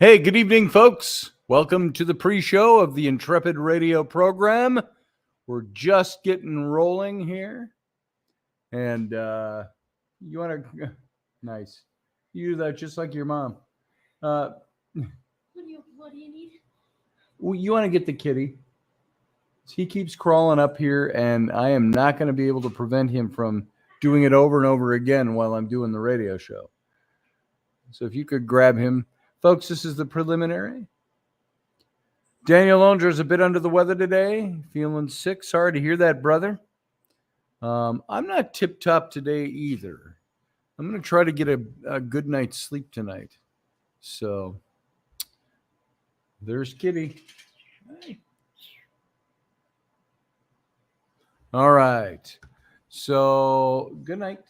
Hey, good evening, folks. Welcome to the pre-show of the Intrepid radio program. We're just getting rolling here. And you want to... Nice. You do that just like your mom. What do you need? You want to get the kitty. He keeps crawling up here, and I am not going to be able to prevent him from doing it over and over again while I'm doing the radio show. So if you could grab him. Folks, this is the preliminary. Daniel Longer is a bit under the weather today, feeling sick. Sorry to hear that, brother. I'm not tip-top today either. I'm going to try to get a good night's sleep tonight. So, there's Kitty. Hi. All right. So, good night.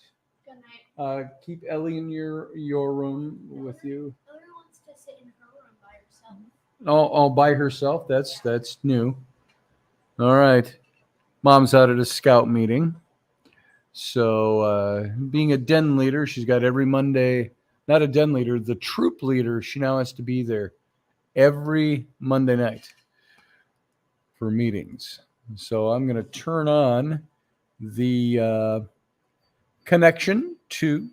Good night. Keep Ellie in your room with you. Ellie wants to sit in her room by herself. Oh, by herself? That's new. All right. Mom's out at a scout meeting. So being a den leader, she's got every Monday, not a den leader, the troop leader, she now has to be there every Monday night for meetings. So I'm going to turn on the connection to...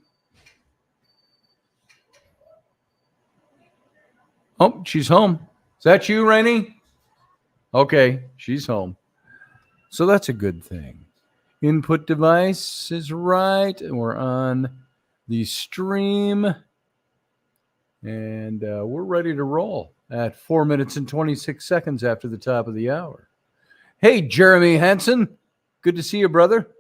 Oh, she's home. Is that you, Rainey? Okay, she's home. So that's a good thing. Input device is right. And we're on the stream. And we're ready to roll at 4 minutes and 26 seconds after the top of the hour. Hey, Jeremy Hansen. Good to see you, brother.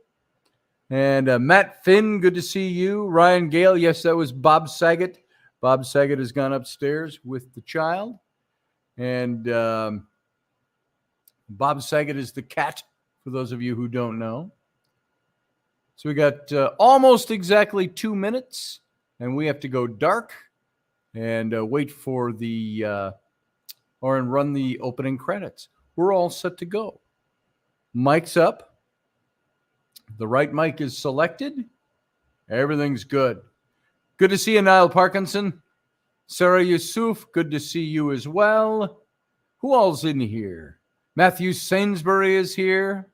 And Matt Finn, good to see you. Ryan Gale, yes, that was Bob Saget. Bob Saget has gone upstairs with the child. And Bob Saget is the cat, for those of you who don't know. So we got almost exactly 2 minutes, and we have to go dark and wait for the, and run the opening credits. We're all set to go. Mic's up. The right mic is selected. Everything's good. Good to see you, Niall Parkinson. Sarah Yusuf, good to see you as well. Who all's in here? Matthew Sainsbury is here.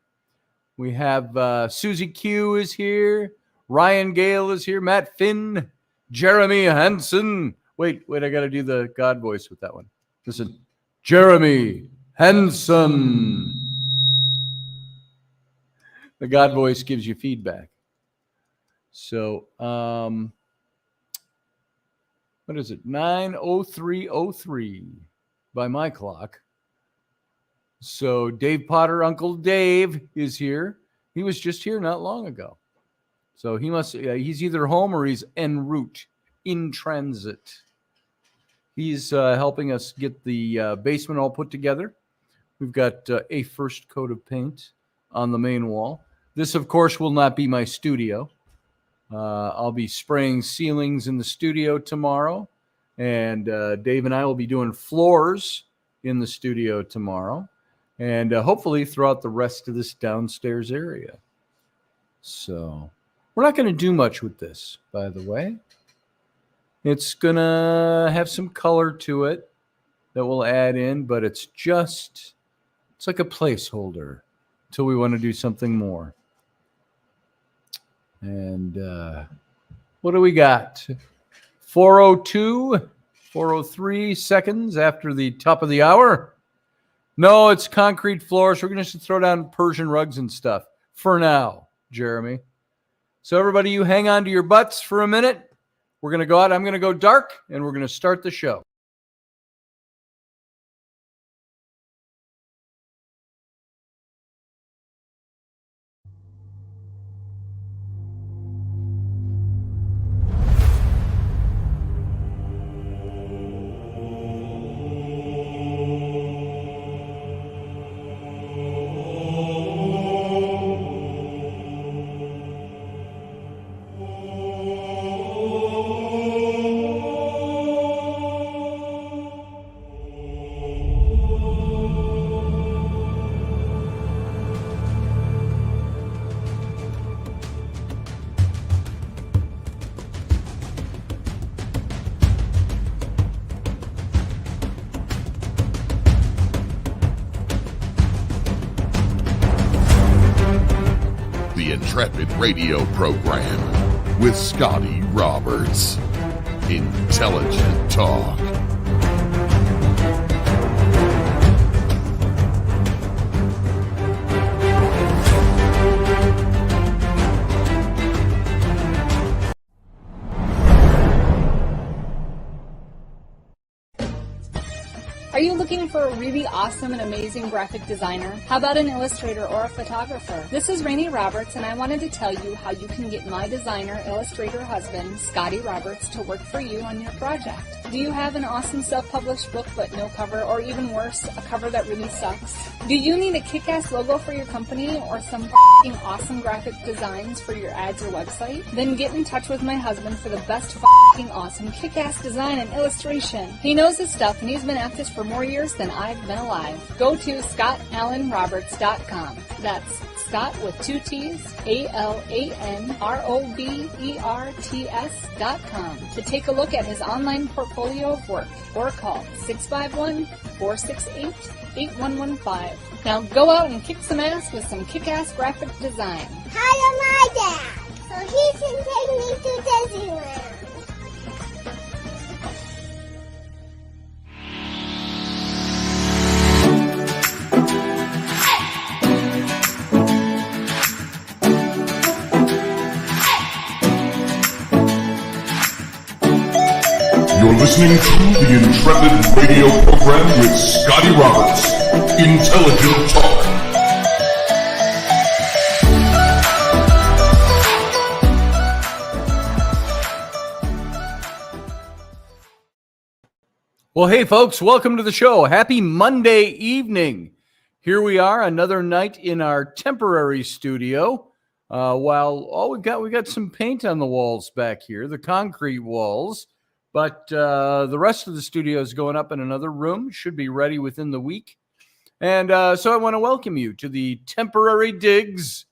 We have Susie Q is here. Ryan Gale is here. Matt Finn. Jeremy Hansen. Wait, I got to do the God voice with that one. Listen. Jeremy Hansen. The God voice gives you feedback. So, what is it? 9:03:03 by my clock. So Dave Potter, Uncle Dave, is here. He was just here not long ago. So he's either home or he's en route, in transit. He's helping us get the basement all put together. We've got a first coat of paint on the main wall. This, of course, will not be my studio. I'll be spraying ceilings in the studio tomorrow. And Dave and I will be doing floors in the studio tomorrow. And hopefully throughout the rest of this downstairs area. So we're not going to do much with this, by the way. It's going to have some color to it that we'll add in, but it's like a placeholder until we want to do something more. And what do we got? 4:02, 4:03 seconds after the top of the hour. No, it's concrete floors. We're going to throw down Persian rugs and stuff for now, Jeremy. So everybody, you hang on to your butts for a minute. We're going to go out. I'm going to go dark, and we're going to start the show. Intrepid radio program with Scotty Roberts. Intelligent talk. Are you looking for a really awesome and amazing graphic designer? How about an illustrator or a photographer? This is Rainey Roberts, and I wanted to tell you how you can get my designer, illustrator husband, Scotty Roberts, to work for you on your project. Do you have an awesome self-published book but no cover, or even worse, a cover that really sucks? Do you need a kick-ass logo for your company or some f***ing awesome graphic designs for your ads or website? Then get in touch with my husband for the best f***ing awesome kick-ass design and illustration. He knows his stuff, and he's been at this for more years than I've been alive. Go to ScottAllenRoberts.com. That's Scott with two T's, ALANROBERTS.com to take a look at his online portfolio of work, or call 651-468-8115. Now go out and kick some ass with some kick-ass graphic design. Hire my dad so he can take me to Disneyland. You're listening to the Intrepid radio program with Scotty Roberts. Intelligent talk. Well, hey, folks, welcome to the show. Happy Monday evening. Here we are, another night in our temporary studio. We got some paint on the walls back here, the concrete walls. But the rest of the studio is going up in another room. Should be ready within the week. And so I want to welcome you to the temporary digs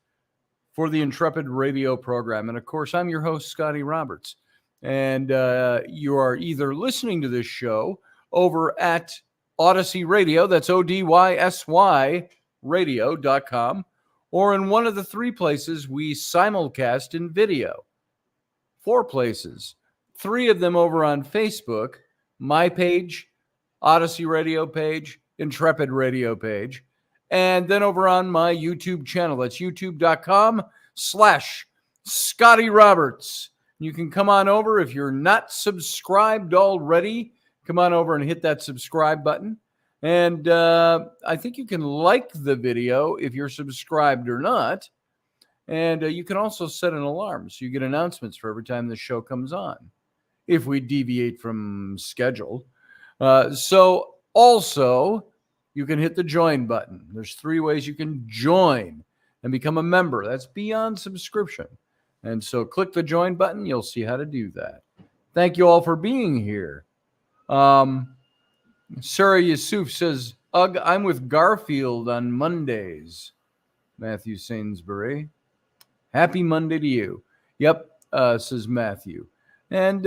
for the Intrepid radio program. And, of course, I'm your host, Scotty Roberts. And you are either listening to this show over at Odyssey Radio, that's ODYSY radio.com, or in one of the three places we simulcast in video. 4 places. 3 of them over on Facebook, my page, Odyssey Radio page, Intrepid Radio page, and then over on my YouTube channel. That's youtube.com/Scotty Roberts. You can come on over if you're not subscribed already. Come on over and hit that subscribe button. And I think you can like the video if you're subscribed or not. And you can also set an alarm so you get announcements for every time the show comes on, if we deviate from schedule. So also, you can hit the join button. There's 3 ways you can join and become a member. That's beyond subscription. And so click the join button. You'll see how to do that. Thank you all for being here. Sarah Yusuf says, "Ugh, I'm with Garfield on Mondays." Matthew Sainsbury. Happy Monday to you. Yep, says Matthew. And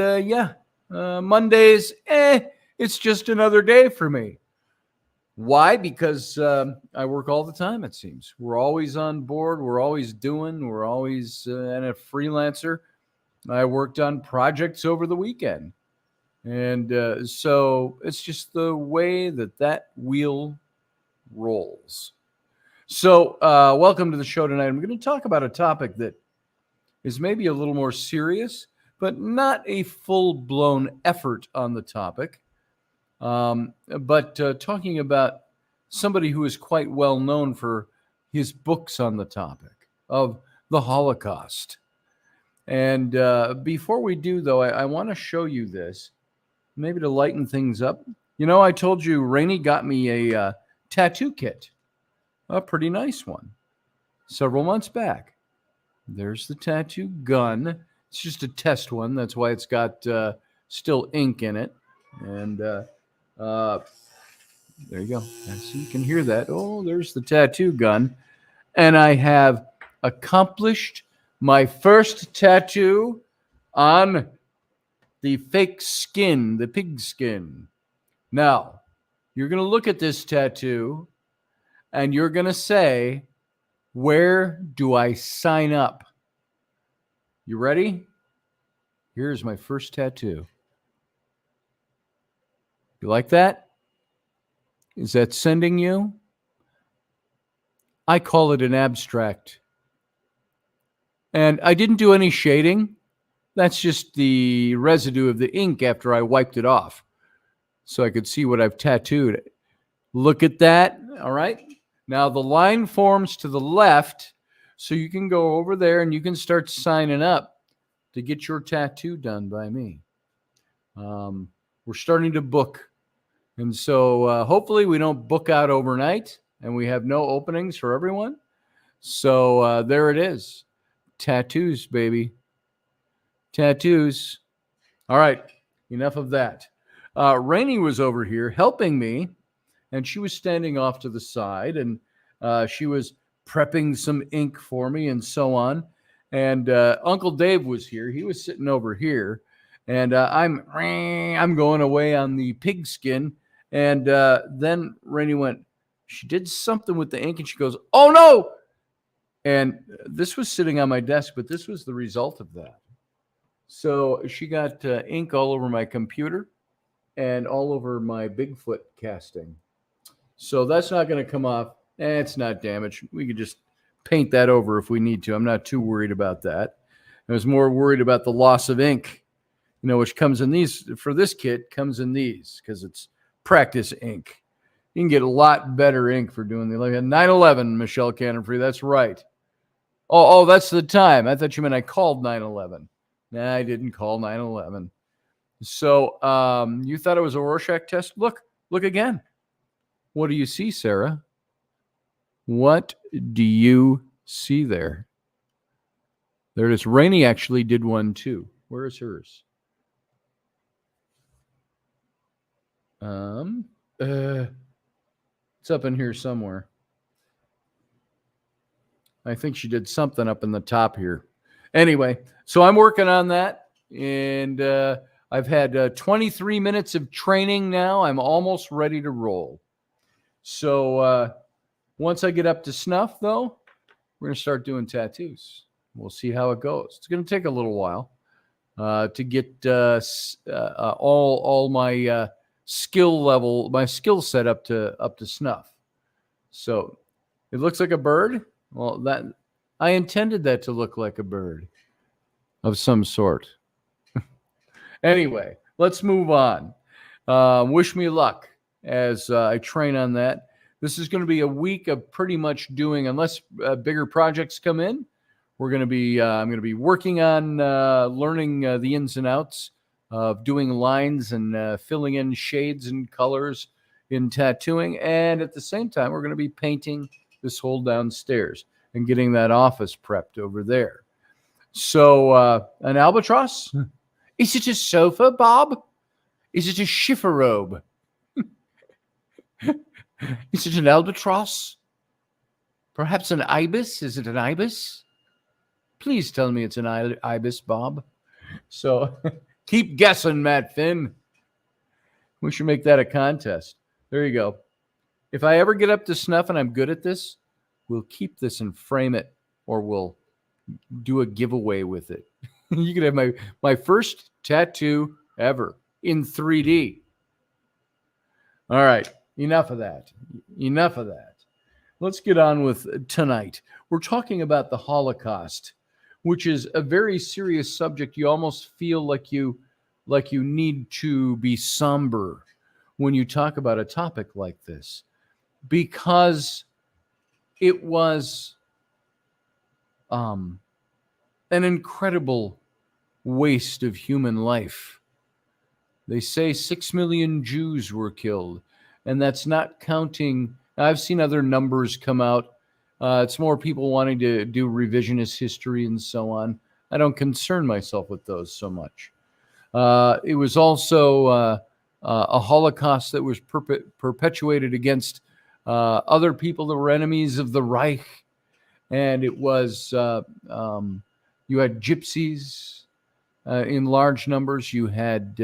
Mondays, it's just another day for me. Why? Because I work all the time, it seems. We're always on board. We're always doing. We're always and a freelancer. I worked on projects over the weekend. And so it's just the way that wheel rolls. So welcome to the show tonight. I'm going to talk about a topic that is maybe a little more serious, but not a full-blown effort on the topic, but talking about somebody who is quite well known for his books on the topic of the Holocaust. And before we do, though, I want to show you this, maybe to lighten things up. You know, I told you Rainey got me a tattoo kit, a pretty nice one, several months back. There's the tattoo gun. It's just a test one. That's why it's got still ink in it. And there you go. So you can hear that. Oh, there's the tattoo gun. And I have accomplished my first tattoo on the fake skin, the pig skin. Now, you're going to look at this tattoo and you're going to say, where do I sign up? You ready? Here's my first tattoo. You like that? Is that sending you? I call it an abstract. And I didn't do any shading. That's just the residue of the ink after I wiped it off. So I could see what I've tattooed. Look at that. All right. Now the line forms to the left. So you can go over there and you can start signing up to get your tattoo done by me. We're starting to book. And so hopefully we don't book out overnight and we have no openings for everyone. So there it is. Tattoos, baby. Tattoos. All right. Enough of that. Rainey was over here helping me, and she was standing off to the side, and she was prepping some ink for me and so on. And Uncle Dave was here. He was sitting over here, and I'm going away on the pigskin. And then Rainey went, she did something with the ink, and she goes, "Oh, no!" And this was sitting on my desk, but this was the result of that. So she got ink all over my computer and all over my Bigfoot casting. So that's not going to come off. It's not damaged. We could just paint that over if we need to. I'm not too worried about that. I was more worried about the loss of ink, which comes in these. For this kit, comes in these because it's practice ink. You can get a lot better ink for doing the 9/11, Michelle Cannon-Free. That's right. Oh, that's the time. I thought you meant I called 9/11. Nah, I didn't call 9/11. So you thought it was a Rorschach test? Look again. What do you see, Sarah? What do you see there? There it is. Rainey actually did one too. Where is hers? It's up in here somewhere. I think she did something up in the top here. Anyway, so I'm working on that, and I've had 23 minutes of training now. I'm almost ready to roll. So once I get up to snuff, though, we're going to start doing tattoos. We'll see how it goes. It's going to take a little while to get all my skill level, my skill set up to snuff. So it looks like a bird. Well, that I intended that to look like a bird of some sort. Anyway, let's move on. Wish me luck as I train on that. This is going to be a week of pretty much doing, unless bigger projects come in, we're going to be, I'm going to be working on learning the ins and outs of doing lines and filling in shades and colors in tattooing. And at the same time, we're going to be painting this whole downstairs and getting that office prepped over there. So an albatross? Is it a sofa, Bob? Is it a chifforobe? Is it an albatross? Perhaps an ibis? Is it an ibis? Please tell me it's an ibis, Bob. So keep guessing, Matt Finn. We should make that a contest. There you go. If I ever get up to snuff and I'm good at this, we'll keep this and frame it, or we'll do a giveaway with it. You can have my first tattoo ever in 3D. All right. Enough of that. Let's get on with tonight. We're talking about the Holocaust, which is a very serious subject. You almost feel like you need to be somber when you talk about a topic like this, because it was an incredible waste of human life. They say 6 million Jews were killed, and that's not counting. I've seen other numbers come out. It's more people wanting to do revisionist history and so on. I don't concern myself with those so much. It was also a Holocaust that was perpetuated against other people that were enemies of the Reich. And it was, you had gypsies in large numbers. You had,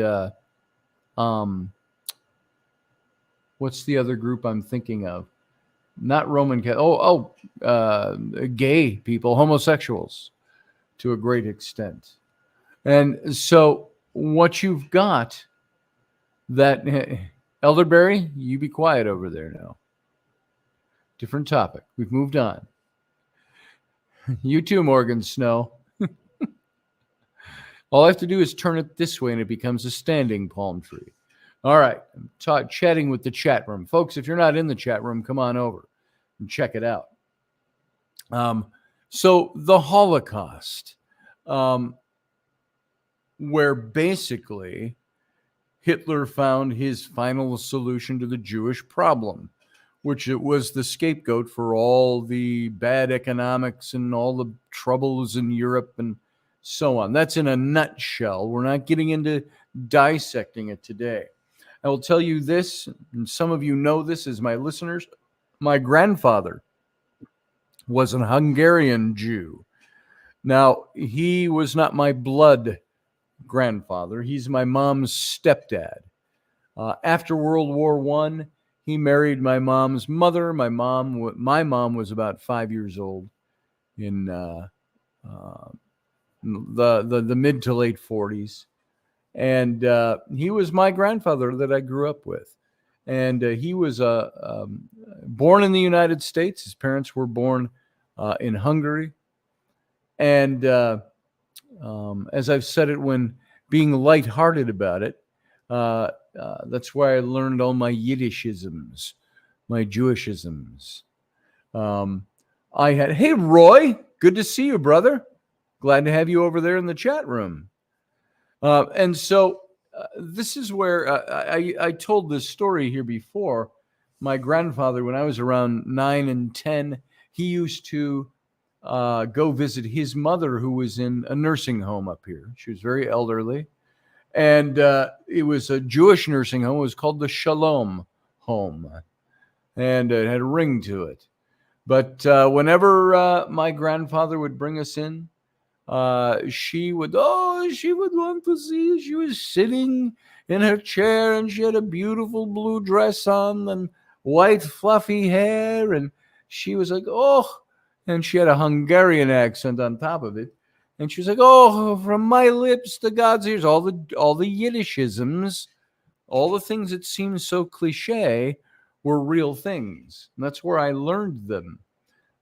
what's the other group I'm thinking of? Not Roman Catholic. Gay people, homosexuals. to a great extent. And so what you've got that Elderberry, you be quiet over there now. Different topic. We've moved on. You too, Morgan Snow. All I have to do is turn it this way and it becomes a standing palm tree. All right. I'm chatting with the chat room. Folks, if you're not in the chat room, come on over and check it out. So the Holocaust, where basically Hitler found his final solution to the Jewish problem, which it was the scapegoat for all the bad economics and all the troubles in Europe and so on. That's in a nutshell. We're not getting into dissecting it today. I will tell you this, and some of you know this as my listeners. My grandfather was an Hungarian Jew. Now, he was not my blood grandfather. He's my mom's stepdad. After World War I, he married my mom's mother. My mom was about 5 years old in the mid to late 40s. And he was my grandfather that I grew up with. And he was born in the United States. His parents were born in Hungary. And as I've said it when being lighthearted about it, that's why I learned all my Yiddishisms, my Jewishisms. Hey, Roy, good to see you, brother. Glad to have you over there in the chat room. And so this is where I told this story here before. My grandfather, when I was around 9 and 10, he used to go visit his mother, who was in a nursing home up here. She was very elderly. And it was a Jewish nursing home. It was called the Shalom Home. And it had a ring to it. But whenever my grandfather would bring us in, she would want to see. She was sitting in her chair and she had a beautiful blue dress on and white fluffy hair. And she was like, oh, and she had a Hungarian accent on top of it. And she was like, oh, from my lips to God's ears, all the Yiddishisms, all the things that seem so cliche were real things. And that's where I learned them.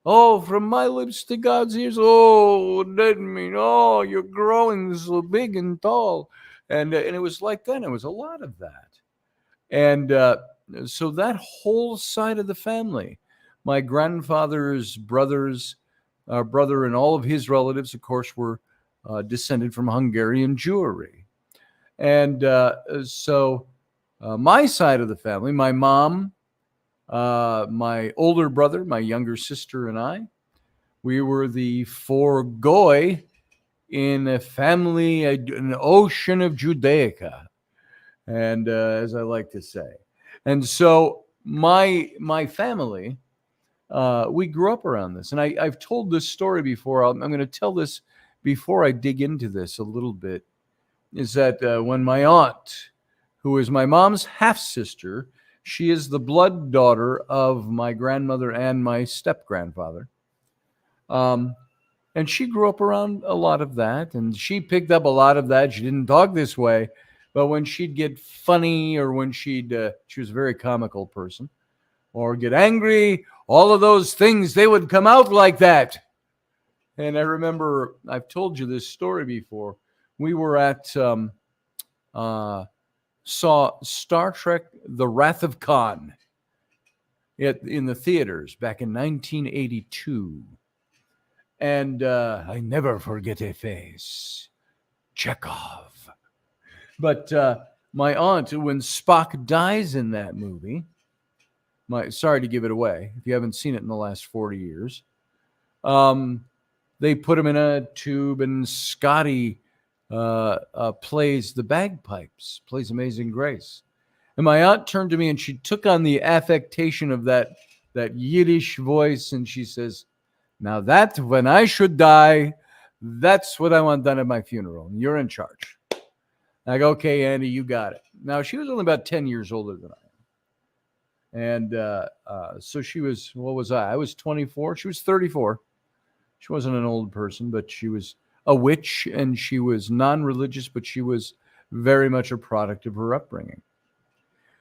Oh, from my lips to God's ears. Oh, that mean, oh, you're growing so big and tall. And it was like that. It was a lot of that. And so that whole side of the family, my grandfather's brother and all of his relatives, of course, were descended from Hungarian Jewry. And so my side of the family, my mom, my older brother, my younger sister, and I, we were the four goy in a family, an ocean of Judaica, and as I like to say. And so my family, we grew up around this. And I've told this story before. I'm going to tell this before I dig into this a little bit, is that when my aunt, who is my mom's half-sister, she is the blood daughter of my grandmother and my step-grandfather. And she grew up around a lot of that, and she picked up a lot of that. She didn't talk this way, but when she'd get funny or when she was a very comical person, or get angry, all of those things, they would come out like that. And I remember, I've told you this story before. We were saw Star Trek The Wrath of Khan in the theaters back in 1982. And I never forget a face. Chekhov. But my aunt, when Spock dies in that movie, sorry to give it away if you haven't seen it in the last 40 years, they put him in a tube, and Scotty plays the bagpipes, plays Amazing Grace. And my aunt turned to me and she took on the affectation of that Yiddish voice, and she says, now that when I should die, that's what I want done at my funeral. And you're in charge. I go, okay, Andy, you got it. Now, she was only about 10 years older than I am. And so she was, what was I? I was 24. She was 34. She wasn't an old person, but she was a witch, and she was non-religious, but she was very much a product of her upbringing.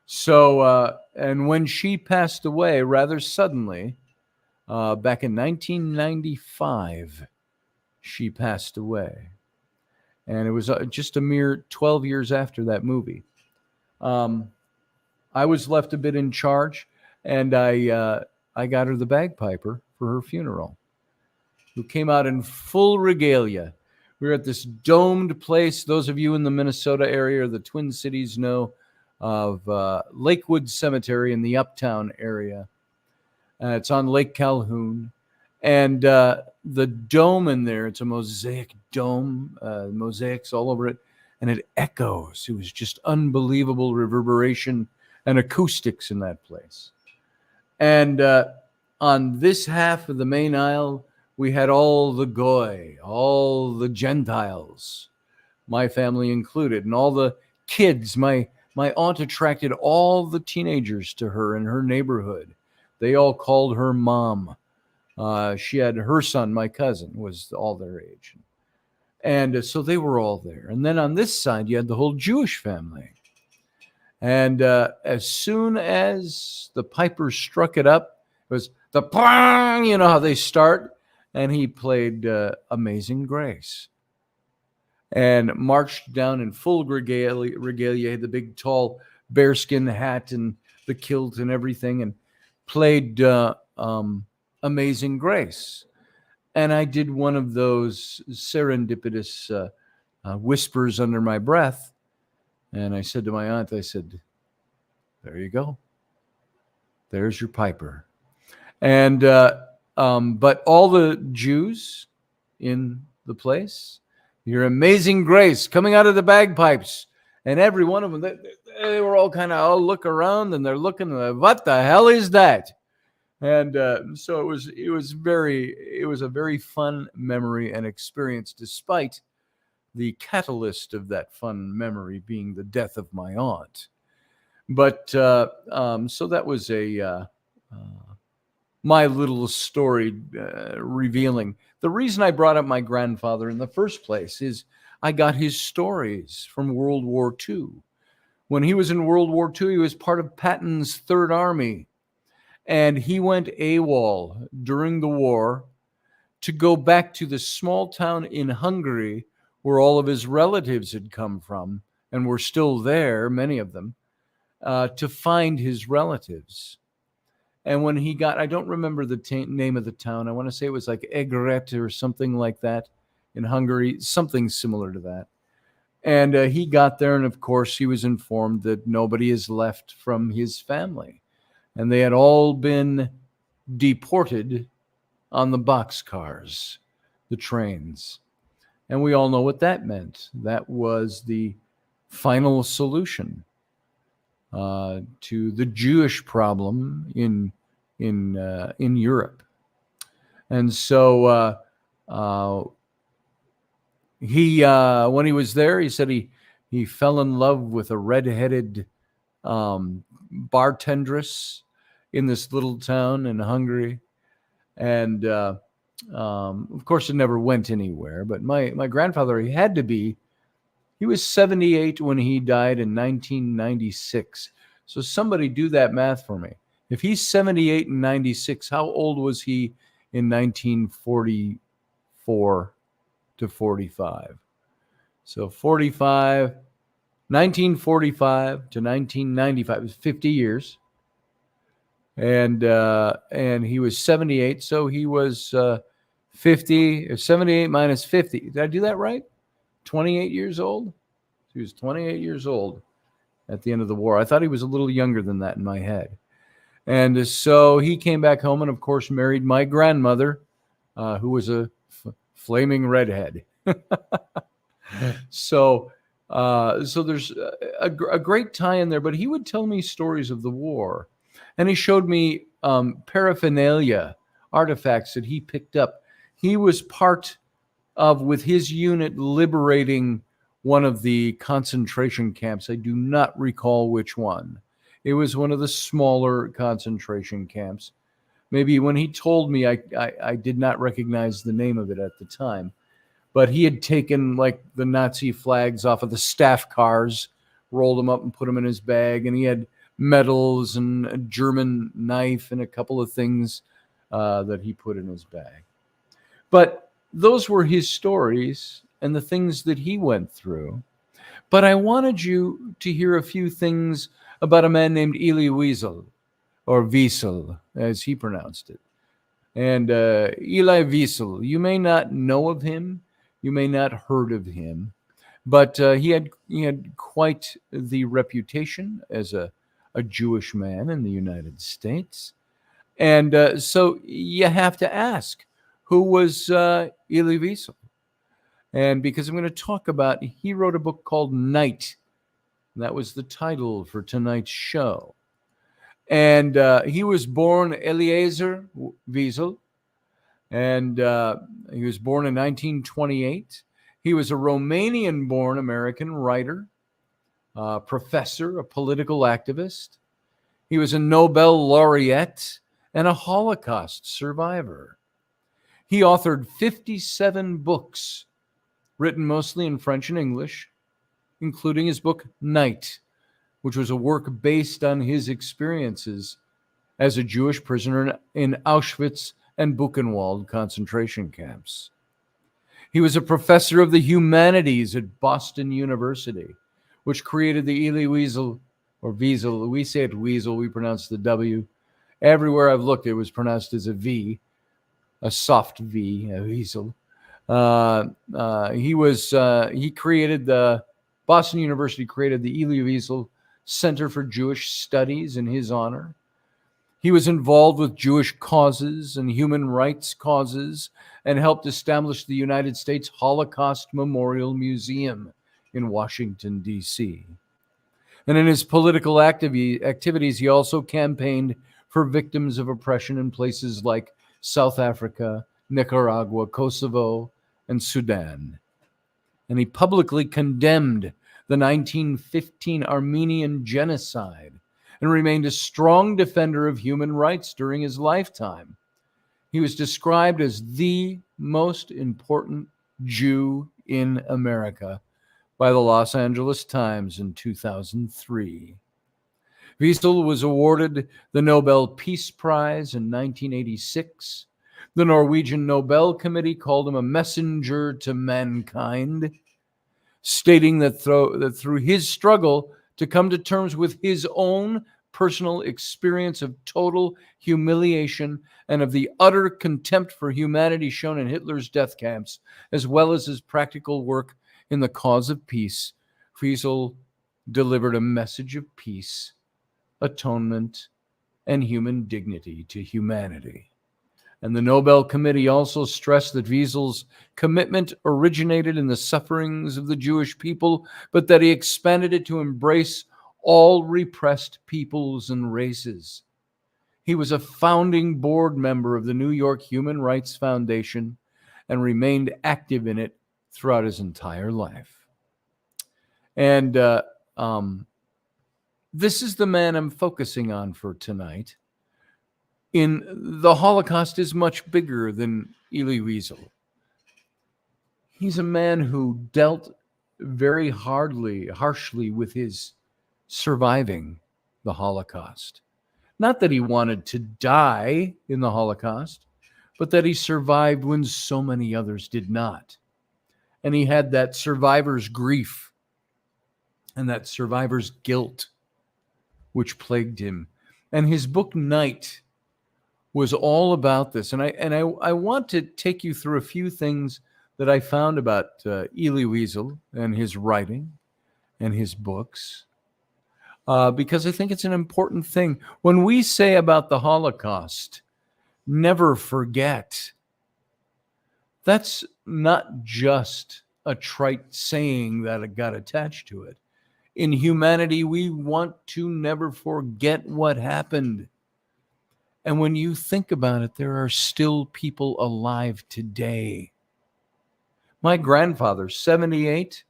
So, and when she passed away rather suddenly, back in 1995, she passed away. And it was just a mere 12 years after that movie. I was left a bit in charge, and I got her the bagpiper for her funeral, who came out in full regalia. We were at this domed place. Those of you in the Minnesota area or the Twin Cities know of Lakewood Cemetery in the Uptown area. It's on Lake Calhoun. And the dome in there, it's a mosaic dome, mosaics all over it, and it echoes. It was just unbelievable reverberation and acoustics in that place. And on this half of the main aisle, we had all the goy, all the Gentiles, my family included, and all the kids. My aunt attracted all the teenagers to her in her neighborhood. They all called her mom. She had her son, my cousin, was all their age. And so they were all there. And then on this side, you had the whole Jewish family. And as soon as the piper struck it up, it was the pong, you know how they start. And he played Amazing Grace and marched down in full regalia, the big tall bearskin hat and the kilt and everything, and played Amazing Grace. And I did one of those serendipitous whispers under my breath. And I said to my aunt, I said, there you go. There's your piper. And but all the Jews in the place, your Amazing Grace coming out of the bagpipes, and every one of them, they were all kind of all look around, and they're looking, what the hell is that? And so it was a very fun memory and experience, despite the catalyst of that fun memory being the death of my aunt. But so that was my little story revealing. The reason I brought up my grandfather in the first place is I got his stories from World War II. When he was in World War II, he was part of Patton's Third Army. And he went AWOL during the war to go back to the small town in Hungary where all of his relatives had come from and were still there, many of them, to find his relatives. And when he got, I don't remember the name of the town. I want to say it was like Egret or something like that in Hungary, something similar to that. And he got there, and of course he was informed that nobody is left from his family. And they had all been deported on the boxcars, the trains. And we all know what that meant. That was the final solution to the Jewish problem in Europe. And so he when he was there, he said he fell in love with a redheaded bartendress in this little town in Hungary. And of course, it never went anywhere. But my grandfather, he was 78 when he died in 1996. So somebody do that math for me. If he's 78 and 96, how old was he in 1944 to 45? So 1945 to 1995 is 50 years. And he was 78, so he was 78 minus 50. Did I do that right? 28 years old? He was 28 years old at the end of the war. I thought he was a little younger than that in my head. And so he came back home and, of course, married my grandmother, who was a flaming redhead. So there's a great tie in there. But he would tell me stories of the war. And he showed me paraphernalia, artifacts that he picked up. He was part of, with his unit, liberating one of the concentration camps. I do not recall which one. It was one of the smaller concentration camps. Maybe when he told me, I did not recognize the name of it at the time. but he had taken like the Nazi flags off of the staff cars, rolled them up and put them in his bag, and he had medals and a German knife and a couple of things that he put in his bag. But those were his stories and the things that he went through. But I wanted you to hear a few things about a man named Elie Wiesel, or Wiesel, as he pronounced it. And Elie Wiesel, you may not know of him, you may not heard of him, but he had quite the reputation as a Jewish man in the United States. And so you have to ask, who was Elie Wiesel? And because I'm going to talk about, he wrote a book called Night. That was the title for tonight's show. And he was born Eliezer Wiesel, and he was born in 1928. He was a Romanian-born American writer, professor, a political activist. He was a Nobel laureate and a Holocaust survivor. He authored 57 books, written mostly in French and English, including his book Night, which was a work based on his experiences as a Jewish prisoner in Auschwitz and Buchenwald concentration camps. He was a professor of the humanities at Boston University, which created the Elie Wiesel, or Wiesel. We say it Wiesel, we pronounce the W. Everywhere I've looked, it was pronounced as a V, a soft V, a Wiesel. He created Boston University created the Elie Wiesel Center for Jewish Studies in his honor. He was involved with Jewish causes and human rights causes and helped establish the United States Holocaust Memorial Museum in Washington, D.C. And in his political activities, he also campaigned for victims of oppression in places like South Africa, Nicaragua, Kosovo, and Sudan. And he publicly condemned the 1915 Armenian genocide and remained a strong defender of human rights during his lifetime. He was described as the most important Jew in America by the Los Angeles Times in 2003. Wiesel was awarded the Nobel Peace Prize in 1986. The Norwegian Nobel Committee called him a messenger to mankind, stating that through his struggle to come to terms with his own personal experience of total humiliation and of the utter contempt for humanity shown in Hitler's death camps, as well as his practical work in the cause of peace, Wiesel delivered a message of peace, atonement, and human dignity to humanity. And the Nobel Committee also stressed that Wiesel's commitment originated in the sufferings of the Jewish people, but that he expanded it to embrace all repressed peoples and races. He was a founding board member of the New York Human Rights Foundation and remained active in it throughout his entire life. And this is the man I'm focusing on for tonight. The Holocaust is much bigger than Elie Wiesel. He's a man who dealt very harshly with his surviving the Holocaust. Not that he wanted to die in the Holocaust, but that he survived when so many others did not. And he had that survivor's grief and that survivor's guilt, which plagued him. And his book, Night, was all about this. And I want to take you through a few things that I found about Elie Wiesel and his writing and his books, because I think it's an important thing. When we say about the Holocaust, never forget, that's not just a trite saying that got attached to it. In humanity, we want to never forget what happened. And when you think about it, there are still people alive today. My grandfather, 78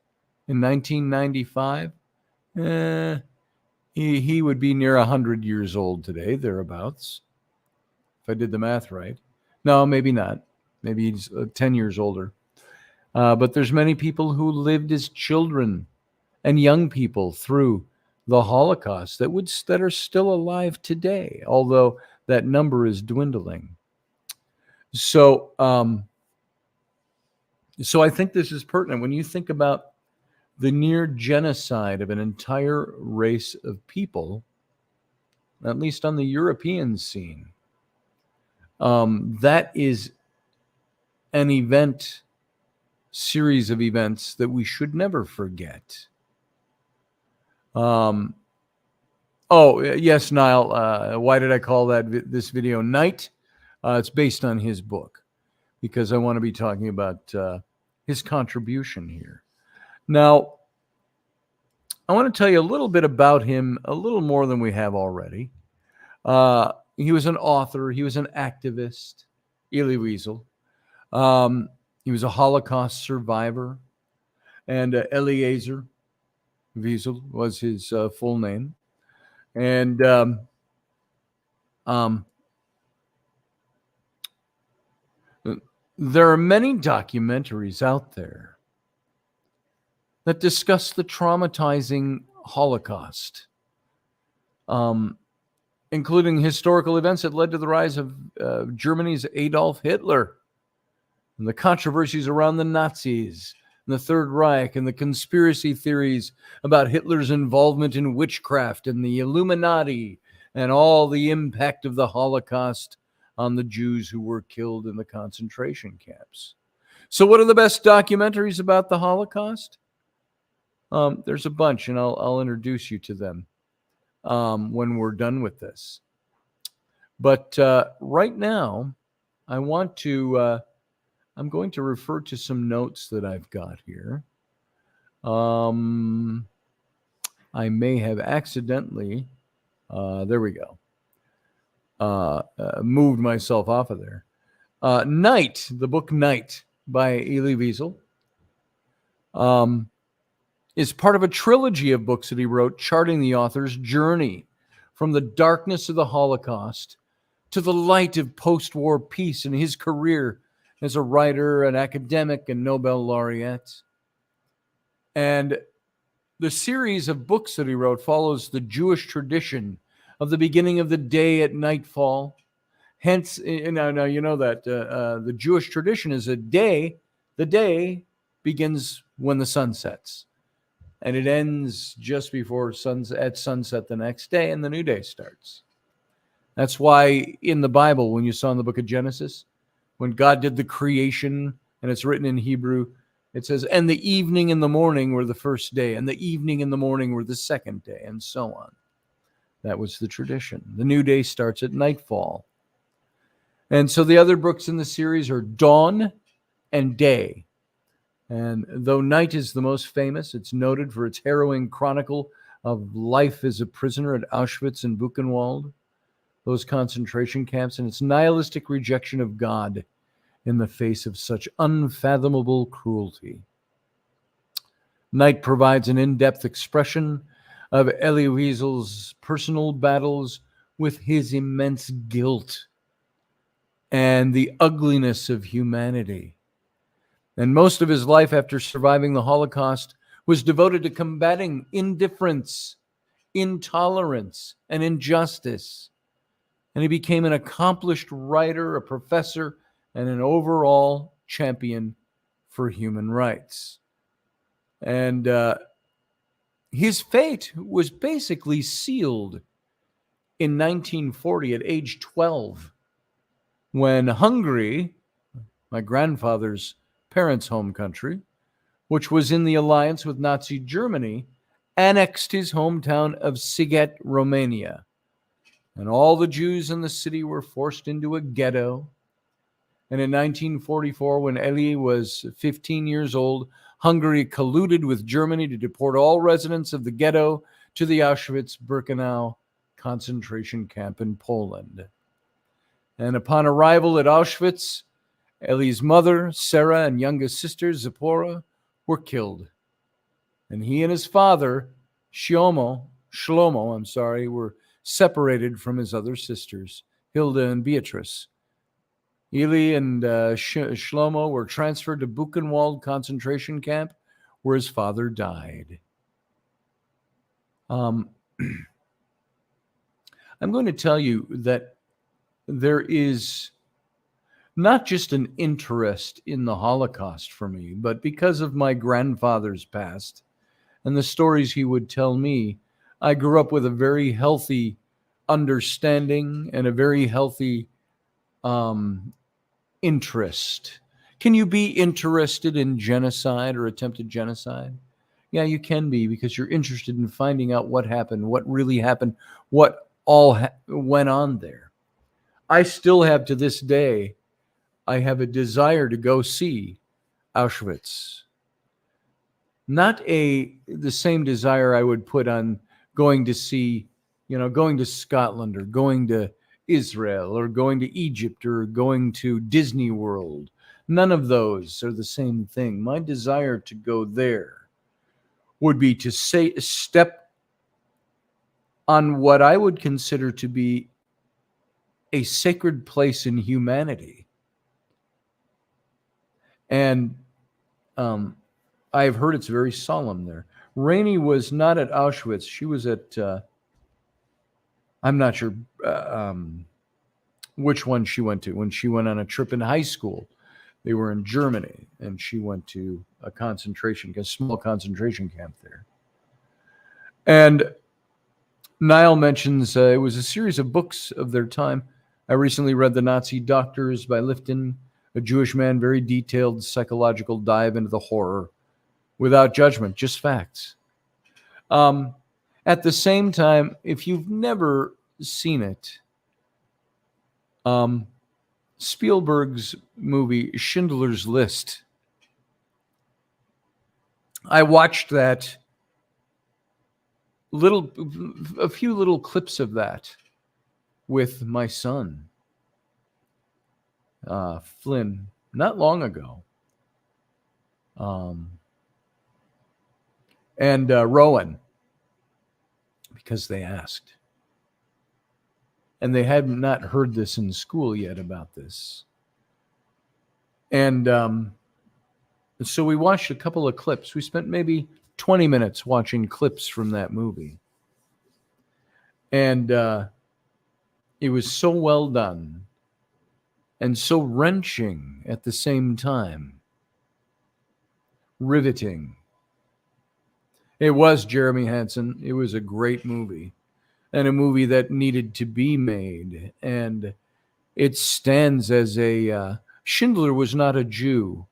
in 1995, he would be near 100 years old today, thereabouts, if I did the math right. No, maybe not. Maybe he's 10 years older. But there's many people who lived as children and young people through the Holocaust that are still alive today, although that number is dwindling. So, so I think this is pertinent when you think about the near genocide of an entire race of people, at least on the European scene. That is an event, series of events that we should never forget. Oh, yes, Niall. Why did I call this video Night? It's based on his book, because I want to be talking about his contribution here. Now, I want to tell you a little bit about him, a little more than we have already. He was an author. He was an activist, Elie Wiesel. He was a Holocaust survivor. And Eliezer Wiesel was his full name. And there are many documentaries out there that discuss the traumatizing Holocaust, including historical events that led to the rise of Germany's Adolf Hitler, and the controversies around the Nazis and the Third Reich, and the conspiracy theories about Hitler's involvement in witchcraft and the Illuminati, and all the impact of the Holocaust on the Jews who were killed in the concentration camps. So what are the best documentaries about the Holocaust? There's a bunch, and I'll introduce you to them when we're done with this. But right now, I'm going to refer to some notes that I've got here. I may have accidentally, there we go, moved myself off of there. Night, the book Night by Elie Wiesel, is part of a trilogy of books that he wrote charting the author's journey from the darkness of the Holocaust to the light of post-war peace in his career as a writer, an academic, and Nobel laureate. And the series of books that he wrote follows the Jewish tradition of the beginning of the day at nightfall. Hence, now you know that the Jewish tradition is the day begins when the sun sets. And it ends just before at sunset the next day, and the new day starts. That's why in the Bible, when you saw in the book of Genesis, when God did the creation, and it's written in Hebrew, it says, and the evening and the morning were the first day, and the evening and the morning were the second day, and so on. That was the tradition. The new day starts at nightfall. And so the other books in the series are Dawn and Day. And though Night is the most famous, it's noted for its harrowing chronicle of life as a prisoner at Auschwitz and Buchenwald, those concentration camps, and its nihilistic rejection of God in the face of such unfathomable cruelty. Night provides an in-depth expression of Elie Wiesel's personal battles with his immense guilt and the ugliness of humanity. And most of his life after surviving the Holocaust was devoted to combating indifference, intolerance, and injustice. And he became an accomplished writer, a professor, and an overall champion for human rights. And his fate was basically sealed in 1940 at age 12, when Hungary, my grandfather's parents' home country, which was in the alliance with Nazi Germany, annexed his hometown of Sighet, Romania. And all the Jews in the city were forced into a ghetto. And in 1944, when Elie was 15 years old, Hungary colluded with Germany to deport all residents of the ghetto to the Auschwitz-Birkenau concentration camp in Poland. And upon arrival at Auschwitz, Elie's mother, Sarah, and youngest sister, Zipporah, were killed. And he and his father, Shlomo, were separated from his other sisters, Hilda and Beatrice. Elie and Shlomo were transferred to Buchenwald concentration camp, where his father died. I'm going to tell you that there is not just an interest in the Holocaust for me, but because of my grandfather's past and the stories he would tell me, I grew up with a very healthy understanding and a very healthy interest. Can you be interested in genocide or attempted genocide? Yeah, you can be, because you're interested in finding out what happened, what really happened, what all went on there. I still have, to this day, I have a desire to go see Auschwitz. Not the same desire I would put on going to see, going to Scotland or going to Israel or going to Egypt or going to Disney World. None of those are the same thing. My desire to go there would be to step on what I would consider to be a sacred place in humanity. And I've heard it's very solemn there. Rainey was not at Auschwitz. She was at, I'm not sure which one she went to. When she went on a trip in high school, they were in Germany, and she went to a small concentration camp there. And Niall mentions it was a series of books of their time. I recently read The Nazi Doctors by Lifton, a Jewish man, very detailed psychological dive into the horror, without judgment, just facts. At the same time, if you've never seen it, Spielberg's movie Schindler's List, I watched that a few little clips of that with my son, Flynn, not long ago. And Rowan, because they asked. And they had not heard this in school yet about this. And so we watched a couple of clips. We spent maybe 20 minutes watching clips from that movie. And it was so well done and so wrenching at the same time. Riveting. It was Jeremy Hansen. It was a great movie, and a movie that needed to be made. And it stands as Schindler was not a Jew,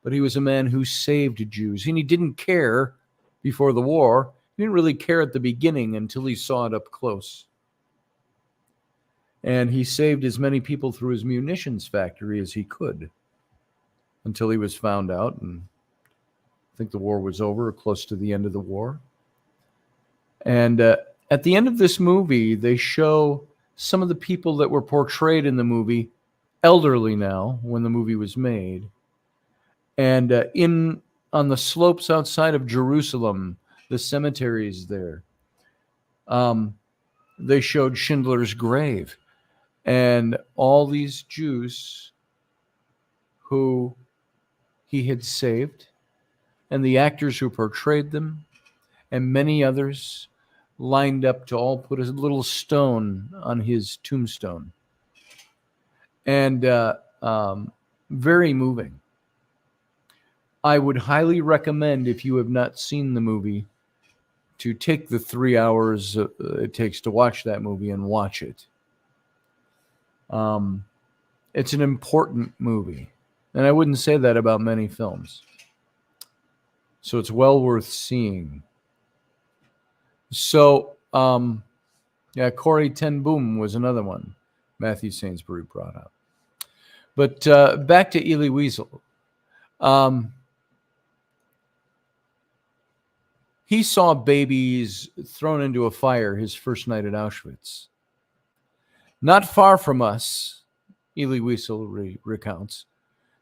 but he was a man who saved Jews. And he didn't care before the war. He didn't really care at the beginning until he saw it up close. And he saved as many people through his munitions factory as he could until he was found out, and I think the war was over, or close to the end of the war. And at the end of this movie, they show some of the people that were portrayed in the movie, elderly now when the movie was made. And on the slopes outside of Jerusalem, the cemeteries there, they showed Schindler's grave. And all these Jews who he had saved, and the actors who portrayed them, and many others lined up to all put a little stone on his tombstone. And very moving. I would highly recommend, if you have not seen the movie, to take the 3 hours it takes to watch that movie and watch it. It's an important movie. And I wouldn't say that about many films. So it's well worth seeing. So, Corey Ten Boom was another one Matthew Sainsbury brought up. But back to Elie Wiesel. He saw babies thrown into a fire his first night at Auschwitz. Not far from us, Elie Wiesel recounts,